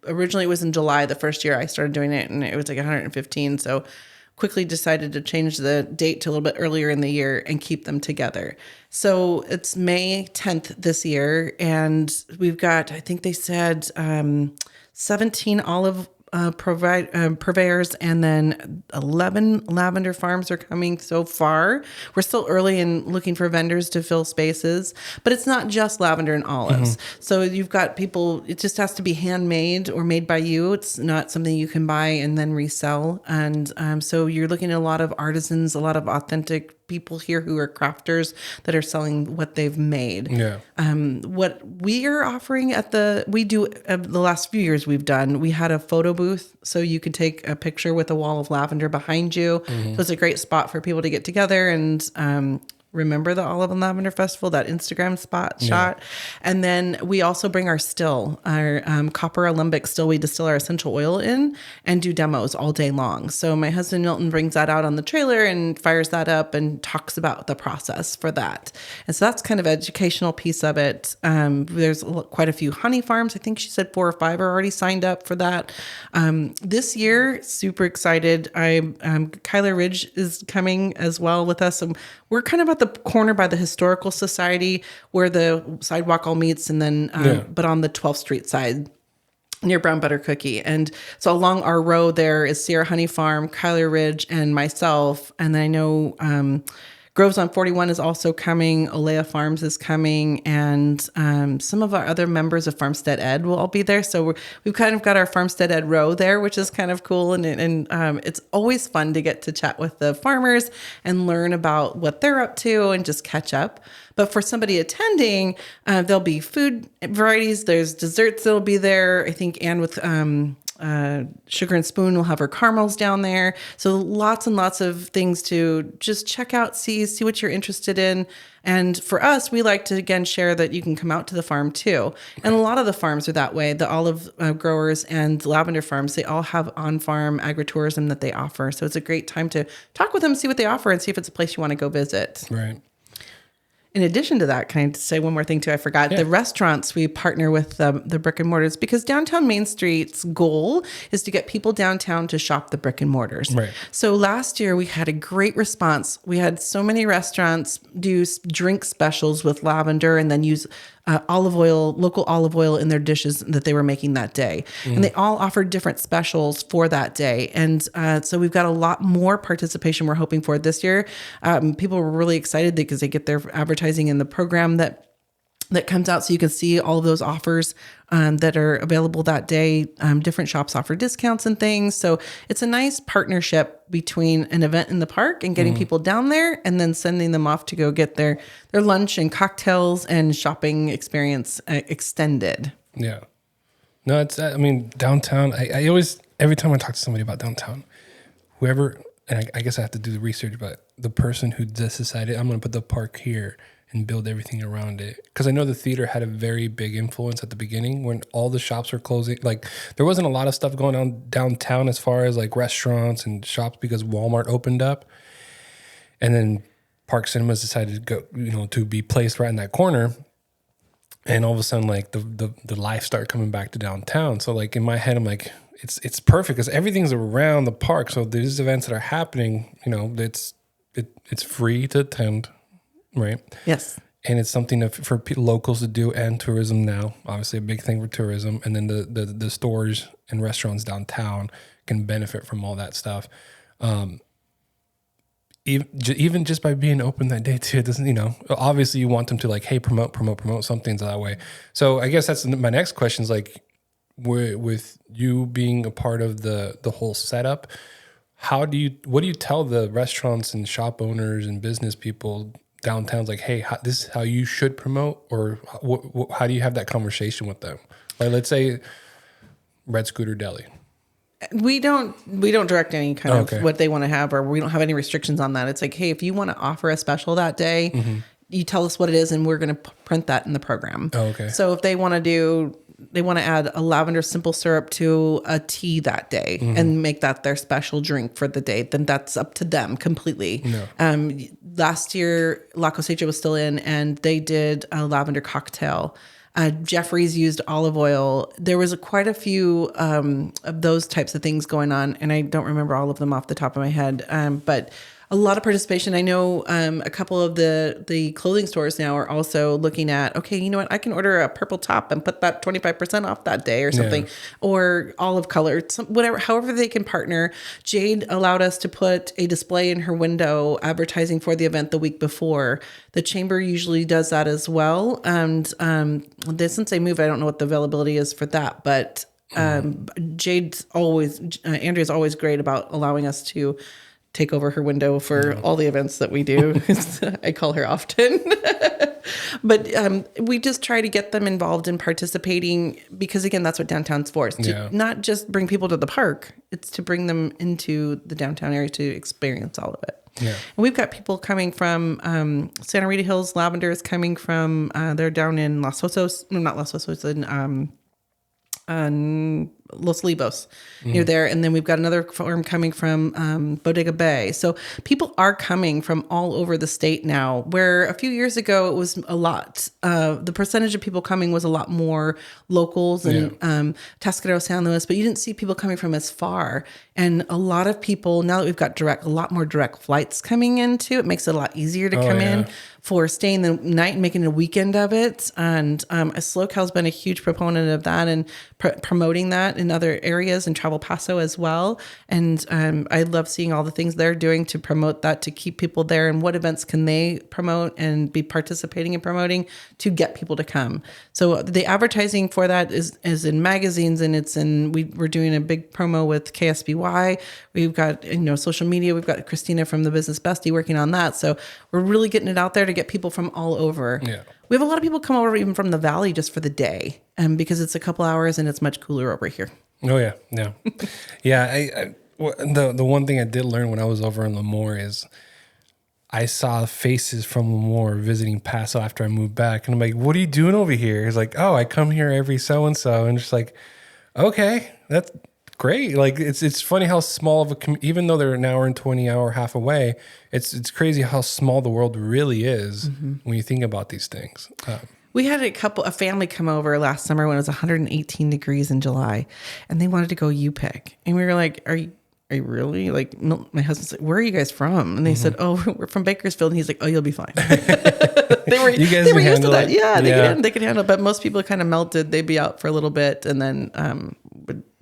originally it was in July, the first year I started doing it, and it was like 115. So quickly decided to change the date to a little bit earlier in the year and keep them together. So it's May 10th this year, and we've got, I think they said 17 olive purveyors, and then 11 lavender farms are coming so far. We're still early in looking for vendors to fill spaces, but it's not just lavender and olives. So you've got people, it just has to be handmade or made by you. It's not something you can buy and then resell. And so you're looking at a lot of artisans, a lot of authentic people here who are crafters that are selling what they've made. Yeah. What we are offering the last few years we've done, we had a photo booth, so you could take a picture with a wall of lavender behind you. So it's a great spot for people to get together and remember the Olive and Lavender Festival, that Instagram shot. And then we also bring our still, our copper alembic still we distill our essential oil in and do demos all day long. So my husband Milton brings that out on the trailer and fires that up and talks about the process for that. And so that's kind of educational piece of it. There's quite a few honey farms. I think she said 4 or 5 are already signed up for that. This year, super excited. Kaale Ridge is coming as well with us. We're kind of at the corner by the Historical Society where the sidewalk all meets, and then but on the 12th Street side near Brown Butter Cookie. And so along our road there is Sierra Honey Farm, Kaale Ridge, and myself. And then I know Groves on 41 is also coming. Olive Farms is coming. And some of our other members of Farmstead Ed will all be there. So we've kind of got our Farmstead Ed row there, which is kind of cool. And it's always fun to get to chat with the farmers and learn about what they're up to and just catch up. But for somebody attending, there'll be food varieties. There's desserts that'll be there. I think Anne with Sugar and Spoon will have her caramels down there. So lots and lots of things to just check out, see what you're interested in. And for us, we like to, again, share that you can come out to the farm too. And a lot of the farms are that way. The olive growers and lavender farms, they all have on-farm agritourism that they offer. So it's a great time to talk with them, see what they offer, and see if it's a place you want to go visit. Right. In addition to that, can I say one more thing too? I forgot. The restaurants, we partner with the brick and mortars because downtown Main Street's goal is to get people downtown to shop the brick and mortars. Right. So last year we had a great response. We had so many restaurants do drink specials with lavender and then use local olive oil in their dishes that they were making that day. And they all offered different specials for that day. And so we've got a lot more participation we're hoping for this year. People were really excited because they get their advertising in the program that comes out, so you can see all of those offers that are available that day. Different shops offer discounts and things. So it's a nice partnership between an event in the park and getting people down there and then sending them off to go get their lunch and cocktails and shopping experience extended. Yeah. No, it's, I mean, downtown, I always, every time I talk to somebody about downtown, whoever, and I guess I have to do the research, but the person who just decided, I'm going to put the park here and build everything around it. Because I know the theater had a very big influence at the beginning when all the shops were closing. Like, there wasn't a lot of stuff going on downtown as far as like restaurants and shops because Walmart opened up. And then Park Cinemas decided to go, to be placed right in that corner. And all of a sudden, like, the life started coming back to downtown. So, like, in my head, I'm like, it's perfect because everything's around the park. So these events that are happening, it's free to attend. Right. Yes. And it's something for locals to do and tourism now. Obviously, a big thing for tourism. And then the stores and restaurants downtown can benefit from all that stuff. Even just by being open that day too, it doesn't, obviously you want them to like, hey, promote something that way. So I guess that's my next question is like, with you being a part of the whole setup, what do you tell the restaurants and shop owners and business people downtown's like, hey, this is how you should promote, or how do you have that conversation with them? Like, let's say Red Scooter Deli. We don't direct any kind of what they want to have, or we don't have any restrictions on that. It's like, hey, if you want to offer a special that day, you tell us what it is and we're going to print that in the program. Oh, okay. So if they want to add a lavender simple syrup to a tea that day and make that their special drink for the day, then that's up to them completely. No. Last year, La Cosecha was still in and they did a lavender cocktail. Jeffrey's used olive oil. There was quite a few of those types of things going on, and I don't remember all of them off the top of my head, but a lot of participation. I know a couple of the clothing stores now are also looking at, okay, you know what, I can order a purple top and put that 25% off that day or something, or olive color, whatever, however they can partner. Jade allowed us to put a display in her window advertising for the event the week before. The chamber usually does that as well. And since they moved, I don't know what the availability is for that, but Andrea's always great about allowing us to take over her window for all the events that we do. I call her often. But we just try to get them involved in participating because, again, that's what downtown's for. To not just bring people to the park. It's to bring them into the downtown area to experience all of it. Yeah. And we've got people coming from Santa Rita Hills. Lavender is coming from, they're down in Los Osos. No, not Los Osos, in Los Olivos near there. And then we've got another farm coming from Bodega Bay. So people are coming from all over the state now, where a few years ago it was a lot. The percentage of people coming was a lot more locals and Tascadero, San Luis, but you didn't see people coming from as far. And a lot of people, now that we've got a lot more direct flights coming into, it makes it a lot easier to come in for staying the night and making a weekend of it. And Slow Cow's been a huge proponent of that and promoting that in other areas and Travel Paso as well. And I love seeing all the things they're doing to promote that, to keep people there, and what events can they promote and be participating in promoting to get people to come. So the advertising for that is in magazines, and we're doing a big promo with KSBY. We've got, social media. We've got Christina from the Business Bestie working on that. So we're really getting it out there to get people from all over. Yeah. We have a lot of people come over even from the valley just for the day, because it's a couple hours and it's much cooler over here. Oh yeah, yeah, yeah. The one thing I did learn when I was over in Lemoore is I saw faces from Lemoore visiting Paso after I moved back, and I'm like, "What are you doing over here?" He's like, "Oh, I come here every so and so," and just like, okay, that's great. Like it's funny how small of even though they're an hour and 20 hour half away, it's crazy how small the world really is when you think about these things. We had a family come over last summer when it was 118 degrees in July, and they wanted to go U-Pick. And we were like, are you really? Like, my husband's like, where are you guys from? And they said, oh, we're from Bakersfield. And he's like, oh, you'll be fine. they were used to that. Yeah, they could handle it. But most people kind of melted. They'd be out for a little bit, and then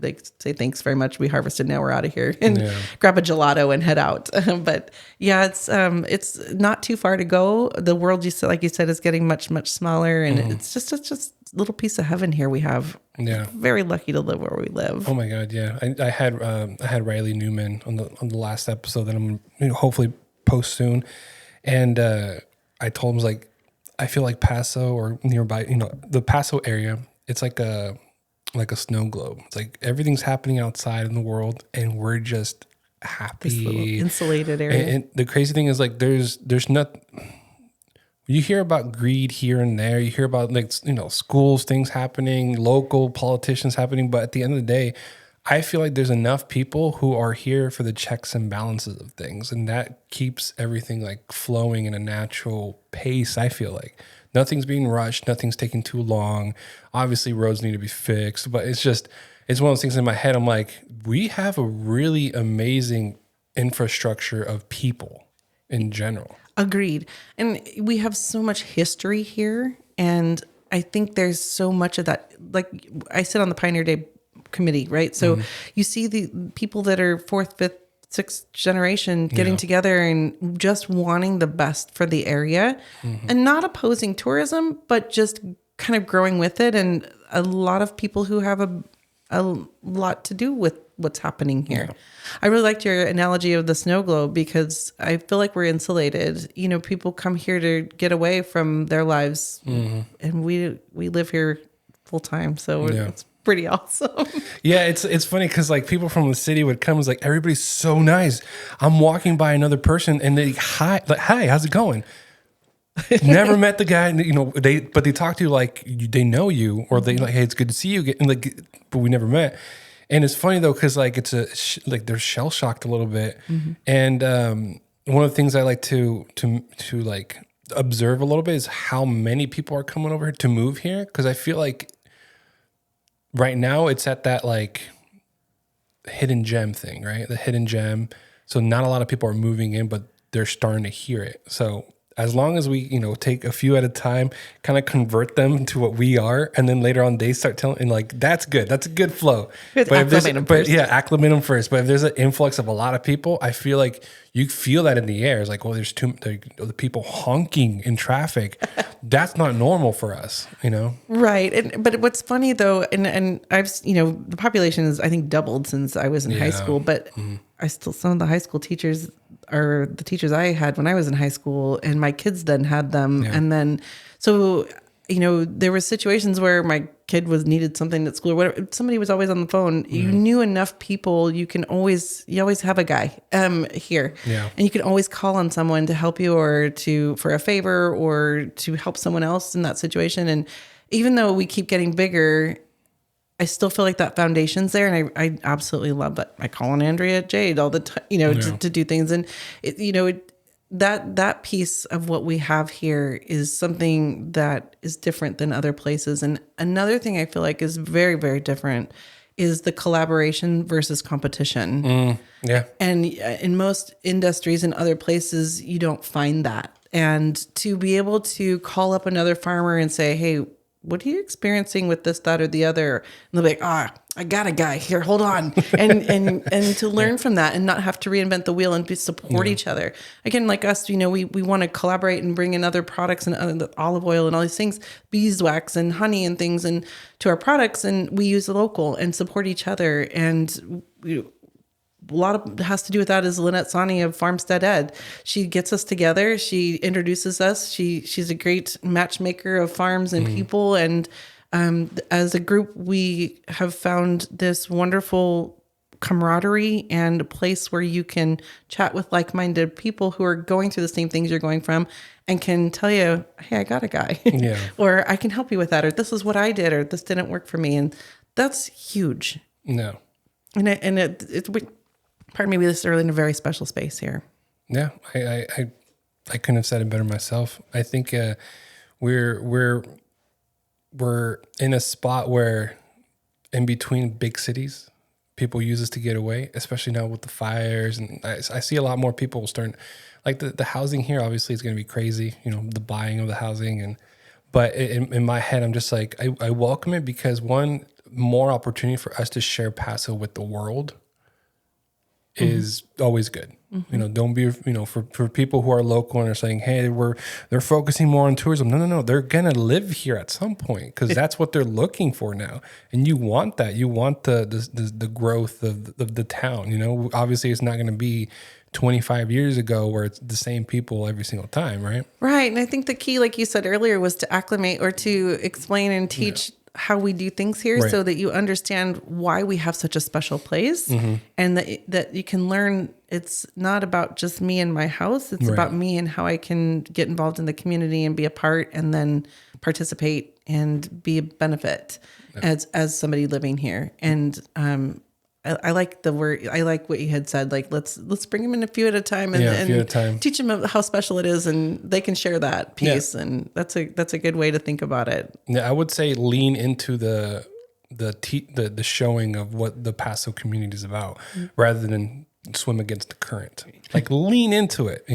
they say, thanks very much. We harvested. Now we're out of here, and grab a gelato and head out. But yeah, it's not too far to go. The world, like you said, is getting much, much smaller, and it's just a little piece of heaven here we have. Yeah, very lucky to live where we live. Oh my God, yeah. I had Riley Newman on the last episode that I'm hopefully post soon, and I told him, like, I feel like Paso or nearby, the Paso area, it's like a snow globe. It's like everything's happening outside in the world, and we're just happy. This little insulated area. And the crazy thing is, like, there's not. You hear about greed here and there. You hear about, like, schools, things happening, local politicians happening. But at the end of the day, I feel like there's enough people who are here for the checks and balances of things, and that keeps everything like flowing in a natural pace. I feel like nothing's being rushed, nothing's taking too long. Obviously, roads need to be fixed, but it's one of those things in my head. I'm like, we have a really amazing infrastructure of people in general. Agreed. And we have so much history here. And I think there's so much of that. Like, I sit on the Pioneer Day committee, right? So you see the people that are 4th, 5th, 6th generation getting together and just wanting the best for the area and not opposing tourism, but just kind of growing with it. And a lot of people who have a lot to do with what's happening here. Yeah. I really liked your analogy of the snow globe because I feel like we're insulated. People come here to get away from their lives, and we live here full time, so it's pretty awesome. Yeah, it's funny because, like, people from the city would come. It's like, everybody's so nice. I'm walking by another person, and they hi, how's it going? Never met the guy, but they talk to you like they know you, or they like, hey, it's good to see you, but we never met. And it's funny though, because like they're shell shocked a little bit, and one of the things I like to like observe a little bit is how many people are coming over here to move here, because I feel like right now it's at that like hidden gem thing, right? The hidden gem. So not a lot of people are moving in, but they're starting to hear it. So as long as we, take a few at a time, kind of convert them to what we are, and then later on they start telling, and like, that's good. That's a good flow. Acclimate them first. But if there's an influx of a lot of people, I feel like you feel that in the air. It's like, well, there's the people honking in traffic. That's not normal for us, Right. But what's funny though, and I've, the population is, I think, doubled since I was in high school, but some of the high school teachers are the teachers I had when I was in high school, and my kids then had them. Yeah. And then, so, there were situations where my kid needed something at school or whatever. Somebody was always on the phone. You knew enough people. You always have a guy here. Yeah. And you can always call on someone to help you or for a favor or to help someone else in that situation. And even though we keep getting bigger, I still feel like that foundation's there, and I absolutely love that. I call on Andrea Jade all the time, to do things, and that piece of what we have here is something that is different than other places. And another thing I feel like is very, very different is the collaboration versus competition. Yeah, and in most industries and other places, you don't find that. And to be able to call up another farmer and say, hey, what are you experiencing with this, that, or the other? And they'll be like, I got a guy here. Hold on. And to learn from that and not have to reinvent the wheel and support each other. Again, like us, we want to collaborate and bring in other products and olive oil and all these things, beeswax and honey and things and to our products. And we use the local and support each other. And a lot of has to do with that is Lynette Sani of Farmstead Ed. She gets us together. She introduces us. She's a great matchmaker of farms and people. And As a group, we have found this wonderful camaraderie and a place where you can chat with like-minded people who are going through the same things you're going from and can tell you, hey, I got a guy. Yeah. Or I can help you with that, or this is what I did, or this didn't work for me. And that's huge. No. And it's pardon me, this is really in a very special space here. Yeah. I couldn't have said it better myself. I think we're in a spot where in between big cities, people use this to get away, especially now with the fires. And I see a lot more people starting, like the housing here, obviously is going to be crazy, the buying of the housing. But in my head, I'm just like, I welcome it because one, more opportunity for us to share Paso with the world is always good. Don't be, for people who are local and are saying, hey, they're focusing more on tourism. No. They're going to live here at some point because that's what they're looking for now. And you want that. You want the growth of the town. Obviously it's not going to be 25 years ago where it's the same people every single time, right? Right. And I think the key, like you said earlier, was to acclimate or to explain and teach how we do things here so that you understand why we have such a special place and that you can learn it's not about just me and my house. It's about me and how I can get involved in the community and be a part and then participate and be a benefit as somebody living here. And I like the word. I like what you had said. Like let's bring them in a few at a time and teach them how special it is, and they can share that piece. Yeah. And that's a good way to think about it. Yeah, I would say lean into the showing of what the Paso community is about, rather than swim against the current. Like lean into it.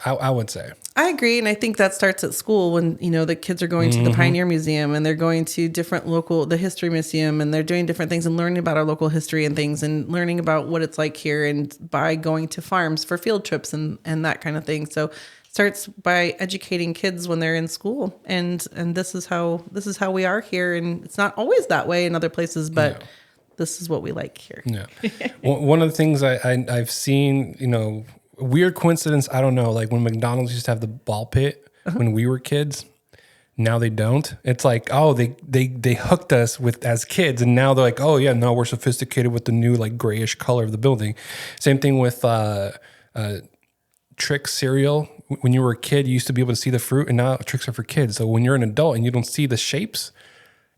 I would say. I agree. And I think that starts at school when, the kids are going to the Pioneer Museum and they're going to the History Museum, and they're doing different things and learning about our local history and things and learning about what it's like here, and by going to farms for field trips and that kind of thing. So it starts by educating kids when they're in school. And this is how we are here. And it's not always that way in other places, but this is what we like here. Yeah. One of the things I've seen, weird coincidence, I don't know, like when McDonald's used to have the ball pit when we were kids, now they don't. It's like, oh, they hooked us with as kids, and now they're like, oh yeah, now we're sophisticated with the new like grayish color of the building. Same thing with Trix cereal. When you were a kid, you used to be able to see the fruit, and now Trix are for kids. So when you're an adult and you don't see the shapes,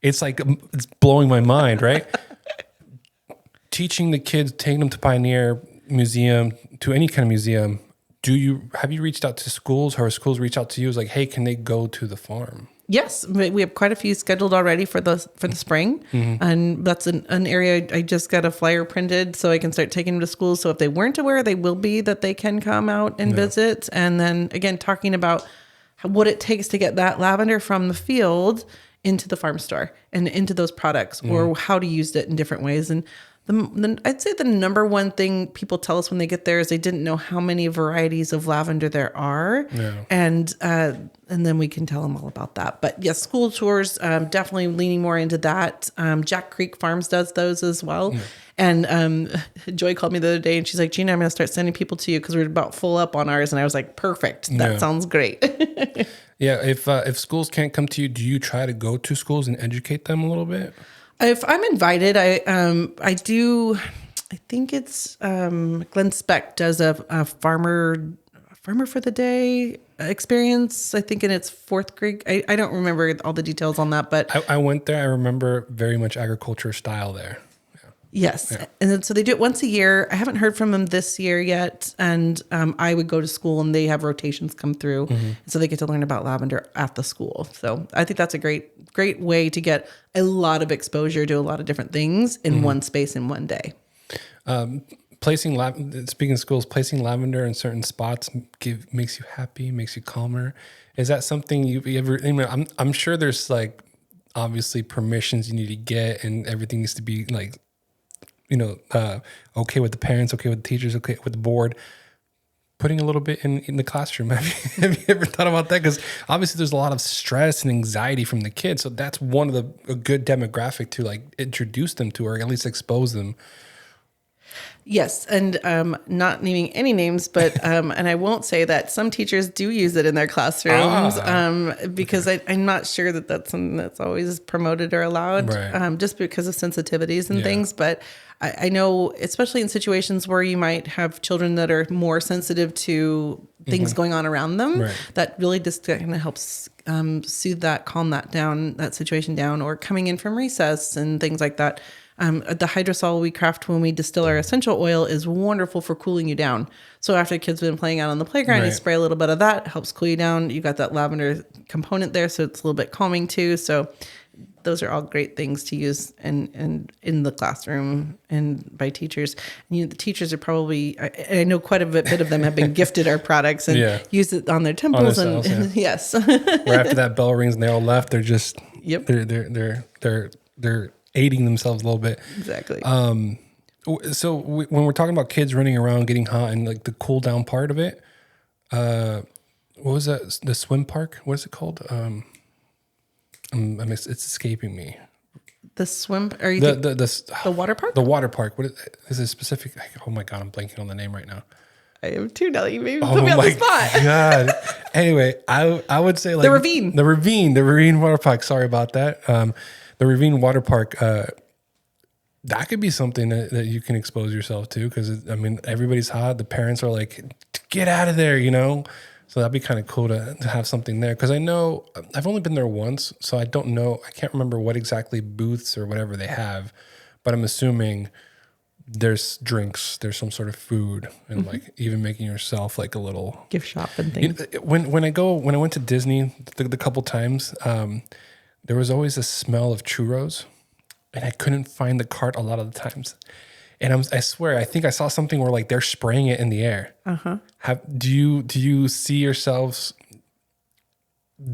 it's like, it's blowing my mind, right? Teaching the kids, taking them to Pioneer Museum, to any kind of museum. Have you reached out to schools, or schools reach out to you? It's like, hey, can they go to the farm? Yes, we have quite a few scheduled already for the spring, and that's an area. I just got a flyer printed so I can start taking them to schools. So if they weren't aware, they will be, that they can come out and visit. And then again, talking about what it takes to get that lavender from the field into the farm store and into those products, or how to use it in different ways. And I'd say the number one thing people tell us when they get there is they didn't know how many varieties of lavender there are. Yeah. And then we can tell them all about that. But yes, school tours, definitely leaning more into that. Jack Creek Farms does those as well. And Joy called me the other day and she's like, Gina, I'm going to start sending people to you because we're about full up on ours. And I was like, perfect. That sounds great. Yeah. If schools can't come to you, do you try to go to schools and educate them a little bit? If I'm invited, I do. I think it's Glenn Speck does a farmer for the day experience. I think in its fourth grade. I don't remember all the details on that, but I went there. I remember very much agriculture style there. Yeah. Yes, yeah. And then, so they do it once a year. I haven't heard from them this year yet, and I would go to school and they have rotations come through, so they get to learn about lavender at the school. So I think that's a great way to get a lot of exposure to a lot of different things in one space in one day. Speaking of schools, placing lavender in certain spots makes you happy, makes you calmer. Is that something you ever? I'm sure there's like obviously permissions you need to get, and everything needs to be like, okay with the parents, okay with the teachers, okay with the board. Putting a little bit in the classroom. Have you ever thought about that? Because obviously there's a lot of stress and anxiety from the kids. So that's one of a good demographic to like introduce them to, or at least expose them. Yes, and not naming any names, but and I won't say that some teachers do use it in their classrooms because I'm not sure that that's something that's always promoted or allowed, just because of sensitivities and things. But I know, especially in situations where you might have children that are more sensitive to things going on around them, that really just kind of helps soothe that, calm that down, that situation down, or coming in from recess and things like that. The hydrosol we craft when we distill our essential oil is wonderful for cooling you down. So after kids have been playing out on the playground, you spray a little bit of that, helps cool you down. You got that lavender component there, so it's a little bit calming too. So those are all great things to use in the classroom and by teachers. And the teachers are probably, I know quite a bit of them have been gifted our products and use it on their temples. And yes. Right after that bell rings and they all left, they're just, they're aiding themselves a little bit. Exactly. So when we're talking about kids running around getting hot and like the cool down part of it, what was that? The swim park? What is it called? It's escaping me. The swim? Are you the water park? The water park. What is it specific? Oh my God, I'm blanking on the name right now. I am too, Nelly. Maybe put me on the spot. God. Anyway, I would say like the ravine. The ravine water park. Sorry about that. The ravine water park. That could be something that you can expose yourself to because I mean everybody's hot. The parents are like, get out of there, you know. So that'd be kind of cool to have something there. Because I know I've only been there once, so I don't know. I can't remember what exactly booths or whatever they have, but I'm assuming there's drinks, there's some sort of food, and like even making yourself like a little gift shop and things. When I went to Disney the couple times, there was always a smell of churros, and I couldn't find the cart a lot of the times. And I swear, I think I saw something where like they're spraying it in the air. Do you see yourselves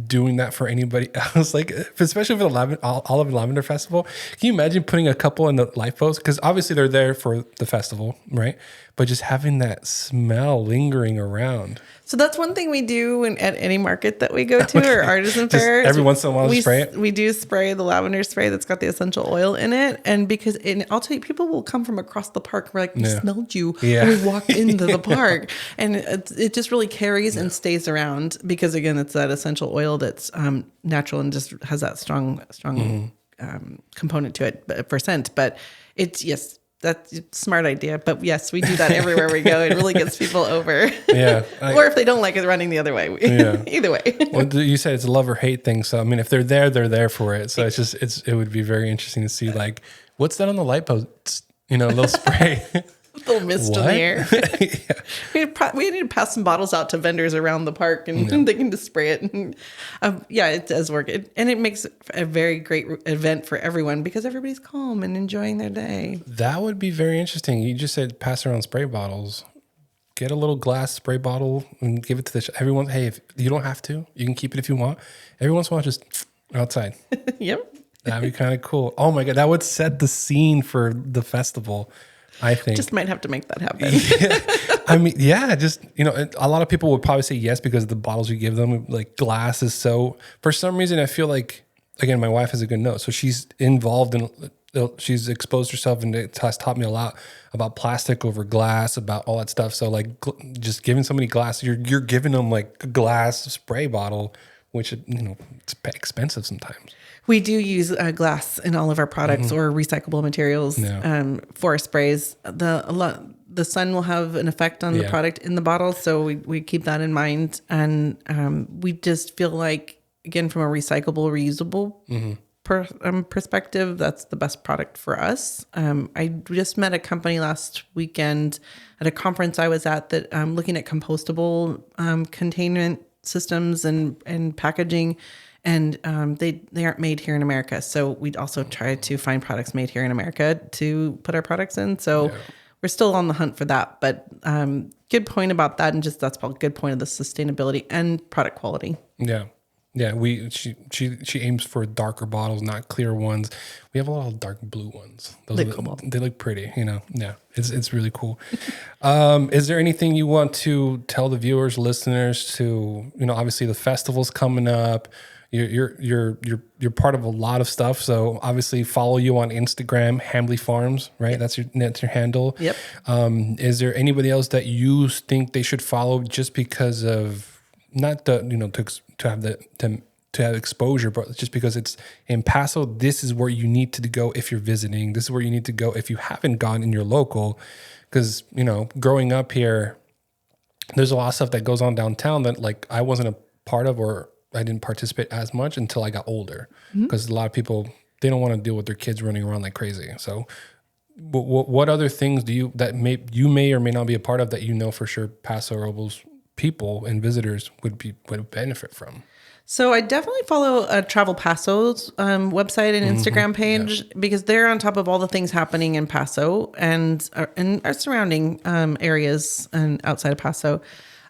doing that for anybody else? Like, especially for the Olive Lavender Festival, can you imagine putting a couple in the lifeboats? Because obviously they're there for the festival, right? But just having that smell lingering around. So that's one thing we do at any market that we go to or artisan fairs. Every once in a while, we spray it. We do spray the lavender spray that's got the essential oil in it. And I'll tell you, people will come from across the park. We're like, we smelled you when we walked into the park. And it just really carries and stays around because, again, it's that essential oil that's natural and just has that strong component to it for scent. But it's, that's a smart idea. But yes, we do that everywhere we go. It really gets people over. Yeah. Or if they don't like it, running the other way. Either way. Well, you said it's a love or hate thing. So, I mean, if they're there for it. So it would be very interesting to see like, what's that on the light post? You know, a little spray. A little mist in the air. We need to pass some bottles out to vendors around the park and they can just spray it. And, it does work. And it makes a very great event for everyone because everybody's calm and enjoying their day. That would be very interesting. You just said pass around spray bottles. Get a little glass spray bottle and give it to everyone. Hey, if you don't have to, you can keep it if you want. Every once in a while, just outside. Yep. That'd be kind of cool. Oh my God, that would set the scene for the festival. I think just might have to make that happen. I mean, just, you know, a lot of people would probably say yes because the bottles you give them, like glass is so, for some reason, I feel like, again, my wife has a good note. So she's involved in, she's exposed herself and it has taught me a lot about plastic over glass, about all that stuff. So like just giving somebody glass, you're giving them like a glass spray bottle, which, you know, it's expensive sometimes. We do use glass in all of our products or recyclable materials for sprays. The sun will have an effect on the product in the bottle, so we keep that in mind. And we just feel like, again, from a recyclable, reusable perspective, that's the best product for us. I just met a company last weekend at a conference I was at that looking at compostable containment systems and packaging. And they aren't made here in America. So we'd also try to find products made here in America to put our products in. So we're still on the hunt for that. But good point about that. And just that's a good point of the sustainability and product quality. Yeah. Yeah, she aims for darker bottles, not clear ones. We have a lot of dark blue ones. They look pretty, you know. Yeah, it's really cool. Is there anything you want to tell the viewers, listeners to, you know, obviously the festival's coming up. you're part of a lot of stuff. So obviously follow you on Instagram, Hambly Farms, right? Yep. That's your handle. Yep. Is there anybody else that you think they should follow just because of not the, to have exposure, but just because it's in Paso, this is where you need to go if you're visiting. This is where you need to go if you haven't gone in your local. Because, growing up here, there's a lot of stuff that goes on downtown that like I wasn't a part of, or I didn't participate as much until I got older. Because a lot of people, they don't want to deal with their kids running around like crazy. So what other things do you may or may not be a part of that for sure Paso Robles people and visitors would benefit from? So I definitely follow Travel Paso's website and Instagram page because they're on top of all the things happening in Paso and our surrounding areas and outside of Paso.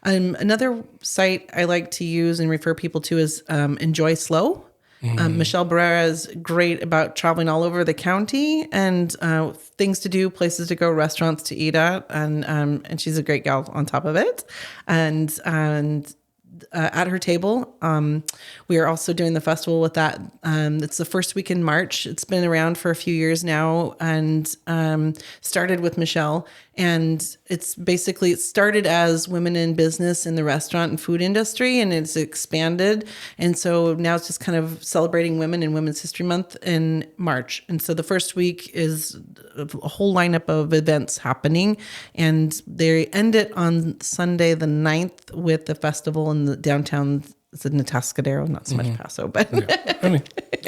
Another site I like to use and refer people to is Enjoy Slow. Michelle Barrera is great about traveling all over the county and things to do, places to go, restaurants to eat at, and she's a great gal on top of it. And at her table, we are also doing the festival with that. It's the first week in March. It's been around for a few years now, and started with Michelle. And it started as women in business in the restaurant and food industry, and it's expanded. And so now it's just kind of celebrating women in Women's History Month in March. And so the first week is a whole lineup of events happening, and they end it on Sunday the 9th with the festival in the downtown. It's in Atascadero, not so much Paso, but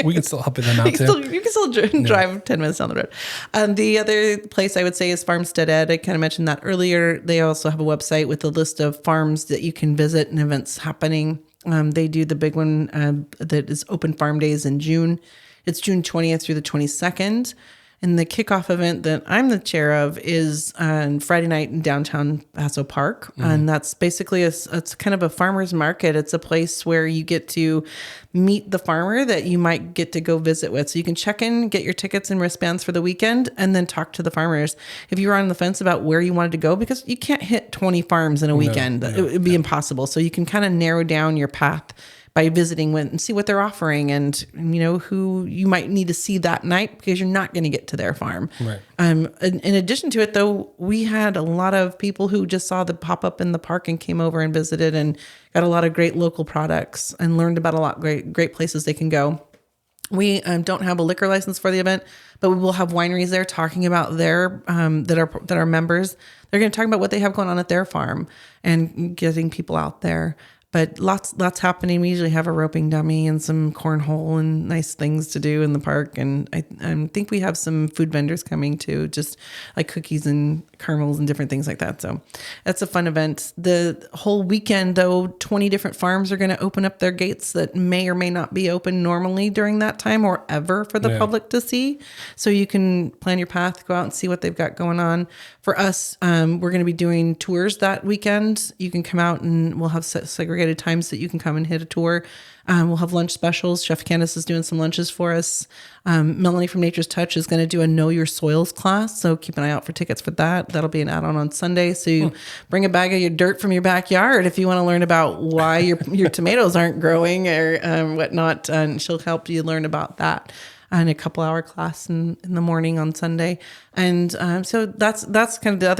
we can still help them out too. You can still drive 10 minutes down the road. The other place I would say is Farmstead Ed. I kind of mentioned that earlier. They also have a website with a list of farms that you can visit and events happening. They do the big one that is Open Farm Days in June. It's June 20th through the 22nd. And the kickoff event that I'm the chair of is on Friday night in downtown Paso Park. And that's basically it's kind of a farmer's market. It's a place where you get to meet the farmer that you might get to go visit with. So you can check in, get your tickets and wristbands for the weekend, and then talk to the farmers. If you were on the fence about where you wanted to go, because you can't hit 20 farms in a weekend, it would be impossible. So you can kind of narrow down your path by visiting and see what they're offering and, who you might need to see that night because you're not going to get to their farm. Right. In addition to it, though, we had a lot of people who just saw the pop-up in the park and came over and visited and got a lot of great local products and learned about a lot of great places they can go. We don't have a liquor license for the event, but we will have wineries there talking about their that are members. They're going to talk about what they have going on at their farm and getting people out there. But lots happening. We usually have a roping dummy and some cornhole and nice things to do in the park. And I think we have some food vendors coming too, just like cookies and caramels and different things like that. So that's a fun event. The whole weekend, though, 20 different farms are going to open up their gates that may or may not be open normally during that time or ever for the public to see. So you can plan your path, go out and see what they've got going on. For us, we're going to be doing tours that weekend. You can come out and we'll have segregated times that you can come and hit a tour. We'll have lunch specials. Chef Candace is doing some lunches for us. Melanie from Nature's Touch is going to do a Know Your Soils class. So keep an eye out for tickets for that. That'll be an add-on on Sunday. So you bring a bag of your dirt from your backyard if you want to learn about why your tomatoes aren't growing or whatnot. And she'll help you learn about that. And a couple-hour class in the morning on Sunday. And so that's kind of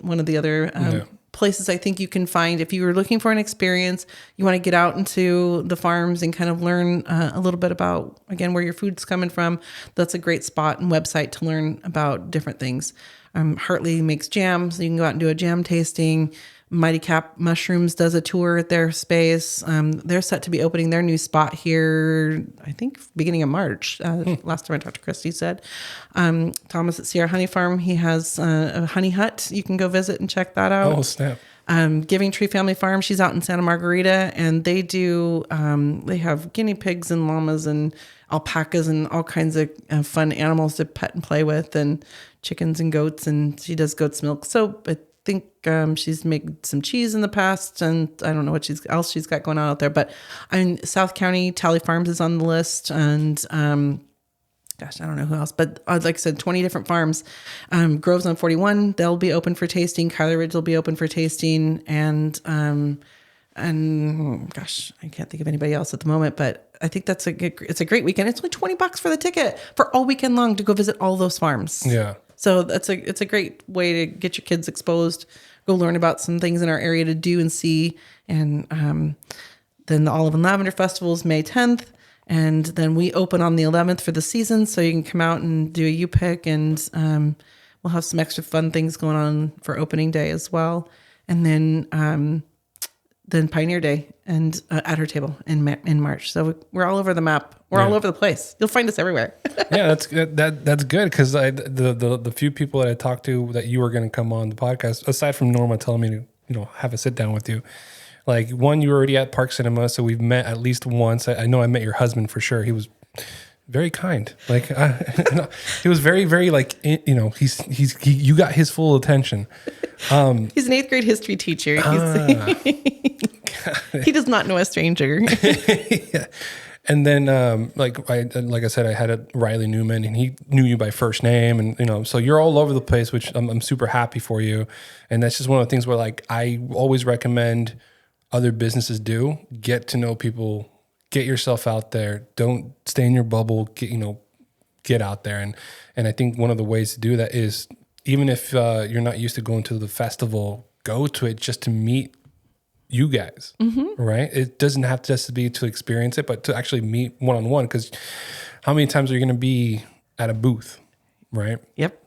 one of the other places I think you can find if you were looking for an experience, you want to get out into the farms and kind of learn a little bit about, again, where your food's coming from. That's a great spot and website to learn about different things. Hartley makes jams. So you can go out and do a jam tasting. Mighty Cap Mushrooms does a tour at their space. They're set to be opening their new spot here, I think, beginning of March. Last time I talked to Christy said. Thomas at Sierra Honey Farm, he has a honey hut. You can go visit and check that out. Oh, snap. Giving Tree Family Farm, she's out in Santa Margarita, and they do, they have guinea pigs and llamas and alpacas and all kinds of fun animals to pet and play with, and chickens and goats, and she does goat's milk soap. I think she's made some cheese in the past, and I don't know what else she's got going on out there. But in South County, Tally Farms is on the list, and gosh, I don't know who else. But like I said, 20 different farms. Groves on 41, they'll be open for tasting. Kyler Ridge will be open for tasting, and And gosh, I can't think of anybody else at the moment, but I think it's a great weekend. It's only $20 for the ticket for all weekend long to go visit all those farms. Yeah. So it's a great way to get your kids exposed, go learn about some things in our area to do and see. And then the Olive and Lavender Festival is May 10th. And then we open on the 11th for the season. So you can come out and do a U-Pick, and we'll have some extra fun things going on for opening day as well. And then Pioneer Day and at her table in March. So we're all over the map. We're all over the place. You'll find us everywhere. Yeah, that's good because the few people that I talked to that you were going to come on the podcast, aside from Norma telling me to have a sit down with you, like one, you were already at Park Cinema, so we've met at least once. I know I met your husband for sure. He was very kind. Like he was very, very like you got his full attention. He's an 8th grade history teacher. He does not know a stranger. Yeah. And then, like I said, I had Riley Newman, and he knew you by first name, and so you're all over the place, which I'm super happy for you. And that's just one of the things where, like, I always recommend other businesses get to know people, get yourself out there, don't stay in your bubble, get out there, and I think one of the ways to do that is, even if you're not used to going to the festival, go to it just to meet you guys, right? It doesn't have to just be to experience it, but to actually meet one-on-one, because how many times are you going to be at a booth, right? Yep.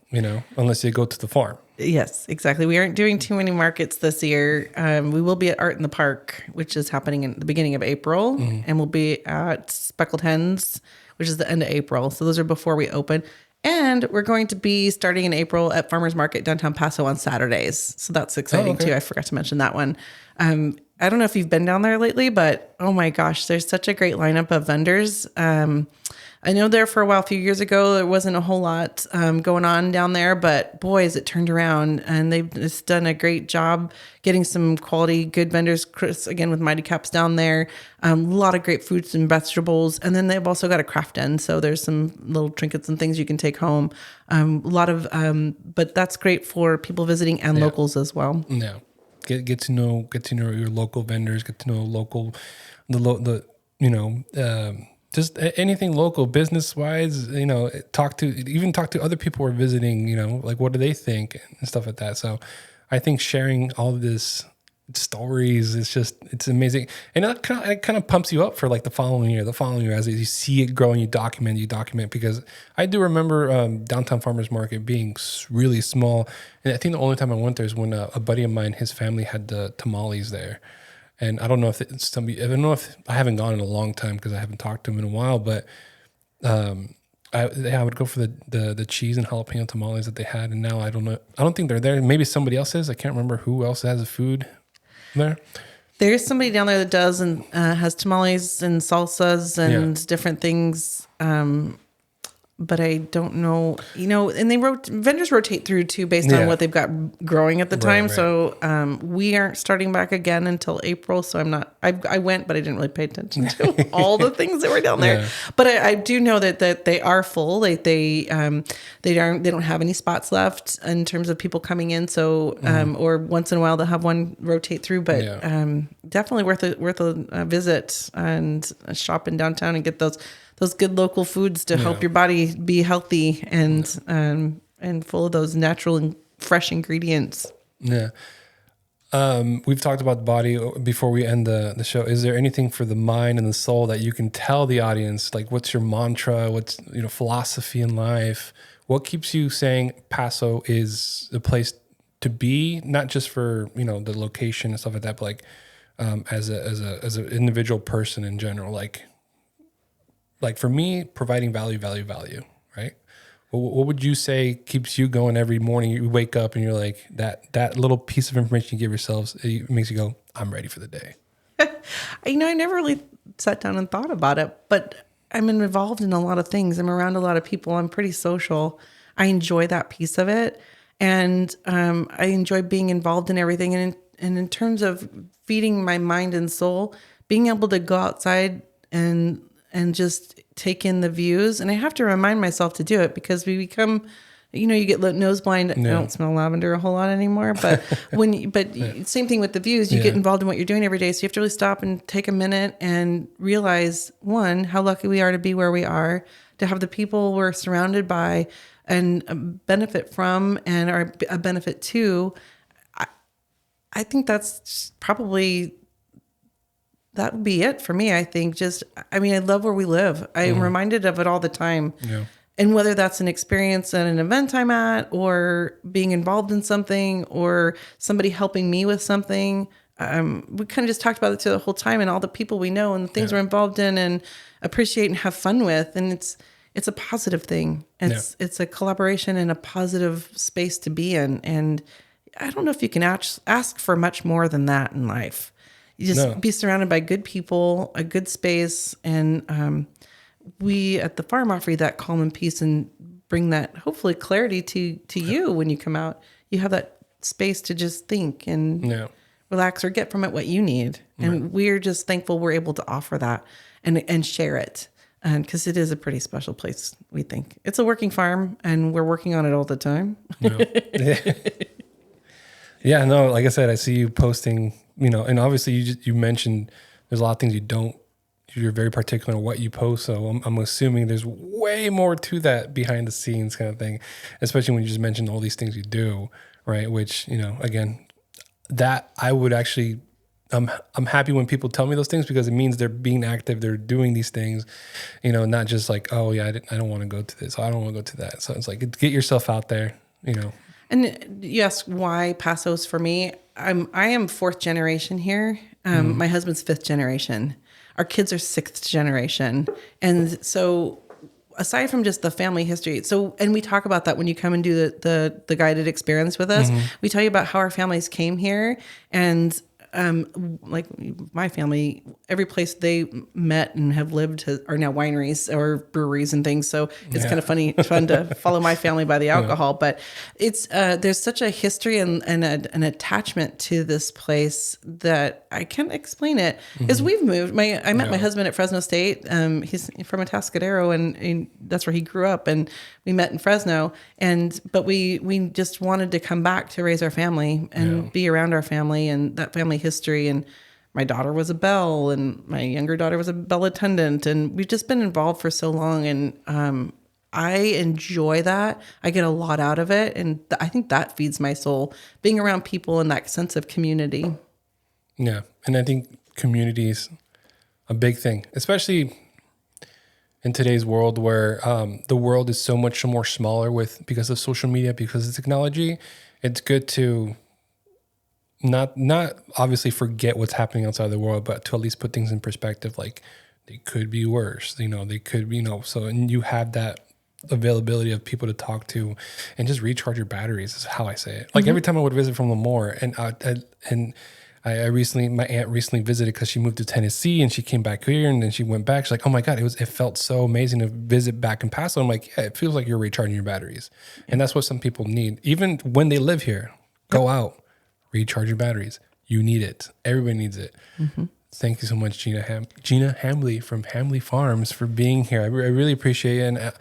Unless you go to the farm. Yes, exactly. We aren't doing too many markets this year. We will be at Art in the Park, which is happening in the beginning of April, and we'll be at Speckled Hens, which is the end of April. So those are before we open. And we're going to be starting in April at Farmers Market downtown Paso on Saturdays. So that's exciting too. I forgot to mention that one. I don't know if you've been down there lately, but oh my gosh, there's such a great lineup of vendors. I know there for a while, a few years ago, there wasn't a whole lot going on down there, but boy, has it turned around, and they've just done a great job getting some quality, good vendors. Chris, again, with Mighty Caps down there, a lot of great fruits and vegetables. And then they've also got a craft den. So there's some little trinkets and things you can take home. But that's great for people visiting and locals as well. Yeah. Get to know your local vendors, get to know just anything local, business wise, talk to other people who are visiting, like what do they think and stuff like that. So I think sharing all of this stories, it's amazing. And it kind of pumps you up for like the following year as you see it growing, you document, because I do remember downtown Farmers Market being really small. And I think the only time I went there is when a buddy of mine, his family had the tamales there. And I don't know if I haven't gone in a long time because I haven't talked to him in a while, but I would go for the cheese and jalapeno tamales that they had. And now I don't know. I don't think they're there. Maybe somebody else is. I can't remember who else has the food there. There's somebody down there that does and has tamales and salsas and different things. But I don't know, and vendors rotate through too based on what they've got growing at the time. Right. So we aren't starting back again until April. So I went, but I didn't really pay attention to all the things that were down there. Yeah. But I do know that they are full. Like they don't have any spots left in terms of people coming in. So or once in a while they'll have one rotate through. But definitely worth a visit and shop in downtown and get those good local foods to help your body be healthy and full of those natural and fresh ingredients. Yeah. We've talked about the body before we end the show. Is there anything for the mind and the soul that you can tell the audience? Like, what's your mantra? What's philosophy in life? What keeps you saying Paso is the place to be? Not just for the location and stuff like that, but like as an individual person in general. Like for me, providing value, right? What would you say keeps you going every morning? You wake up and you're like, that little piece of information you give yourselves, it makes you go, I'm ready for the day. I never really sat down and thought about it, but I'm involved in a lot of things. I'm around a lot of people. I'm pretty social. I enjoy that piece of it. And I enjoy being involved in everything. And in terms of feeding my mind and soul, being able to go outside and just take in the views. And I have to remind myself to do it because we become, you get nose blind. I don't smell lavender a whole lot anymore, but same thing with the views. You get involved in what you're doing every day. So you have to really stop and take a minute and realize, one, how lucky we are to be where we are, to have the people we're surrounded by and benefit from and are a benefit to. I think that's probably, that would be it for me. I think I love where we live. I'm reminded of it all the time. Yeah. And whether that's an experience at an event I'm at, or being involved in something, or somebody helping me with something, we kind of just talked about it the whole time, and all the people we know and the things we're involved in and appreciate and have fun with. And it's a positive thing. It's a collaboration and a positive space to be in. And I don't know if you can ask for much more than that in life. You just be surrounded by good people, a good space, and we at the farm offer you that calm and peace and bring that hopefully clarity to you when you come out. You have that space to just think and relax or get from it what you need. And we're just thankful we're able to offer that and share it. And because it is a pretty special place, we think. It's a working farm, and we're working on it all the time. Yeah, no, like I said, I see you posting, and obviously you mentioned there's a lot of things you're very particular on what you post. So I'm assuming there's way more to that behind the scenes kind of thing, especially when you just mentioned all these things you do, right? Which, again, that I would actually, I'm happy when people tell me those things, because it means they're being active, they're doing these things, not just like, oh yeah, I don't want to go to this, I don't want to go to that. So it's like, get yourself out there, And you ask why Paso's for me. I am 4th generation here. My husband's 5th generation. Our kids are 6th generation. And so aside from just the family history, and we talk about that when you come and do the guided experience with us, we tell you about how our families came here. And like my family, every place they met and have lived are now wineries or breweries and things. So it's kind of fun to follow my family by the alcohol. But it's there's such a history and an attachment to this place that I can't explain it. Is we've moved. I met my husband at Fresno State. He's from Atascadero, and that's where he grew up. And we met in Fresno. But we just wanted to come back to raise our family and be around our family and that family history. And my daughter was a belle, and my younger daughter was a bell attendant, and we've just been involved for so long. And I enjoy that. I get a lot out of it, and I think that feeds my soul, being around people and that sense of community. Yeah, and I think community is a big thing, especially in today's world where the world is so much more smaller because of social media, because of technology. It's good to not obviously forget what's happening outside the world, but to at least put things in perspective. Like, they could be worse, they could be, and you have that availability of people to talk to and just recharge your batteries is how I say it. Like every time I would visit from Lemoore, and my aunt recently visited because she moved to Tennessee and she came back here, and then she went back. She's like, oh my God, it felt so amazing to visit back in Paso. I'm like, yeah, it feels like you're recharging your batteries. And that's what some people need. Even when they live here, go out, recharge your batteries. You need it. Everybody needs it. Thank you so much, Gina Hambly from Hambly Farms, for being here. I really appreciate it. And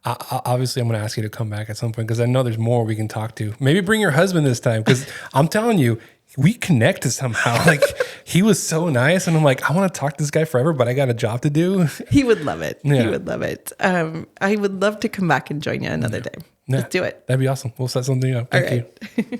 obviously, I'm going to ask you to come back at some point, because I know there's more we can talk to. Maybe bring your husband this time, because I'm telling you, we connected somehow. Like, he was so nice, and I'm like, I want to talk to this guy forever, but I got a job to do. He would love it. Yeah. He would love it. I would love to come back and join you another day. Let's do it. That'd be awesome. We'll set something up. Thank you.